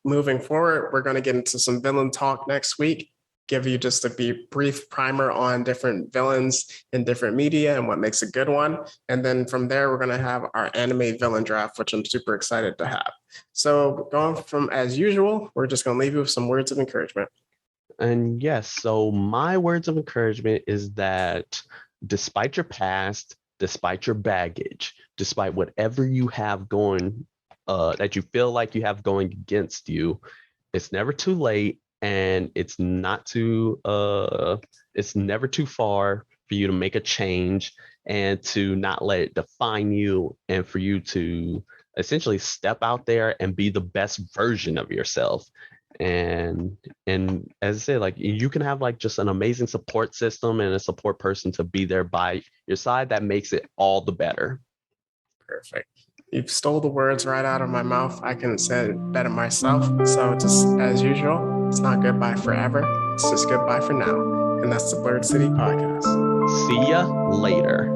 Moving forward, we're going to get into some villain talk next week, give you just a brief primer on different villains in different media and what makes a good one. And then from there, we're going to have our anime villain draft, which I'm super excited to have. So going from as usual, we're just going to leave you with some words of encouragement. And yes, so my words of encouragement is that despite your past, despite your baggage, despite whatever you have going that you feel like you have going against you, it's never too late, and it's never too far for you to make a change and to not let it define you, and for you to essentially step out there and be the best version of yourself. And as I say, like you can have like just an amazing support system and a support person to be there by your side that makes it all the better. Perfect. You stole the words right out of my mouth. I couldn't say it better myself. So just as usual, it's not goodbye forever. It's just goodbye for now. And that's the Blurred City Podcast. See ya later.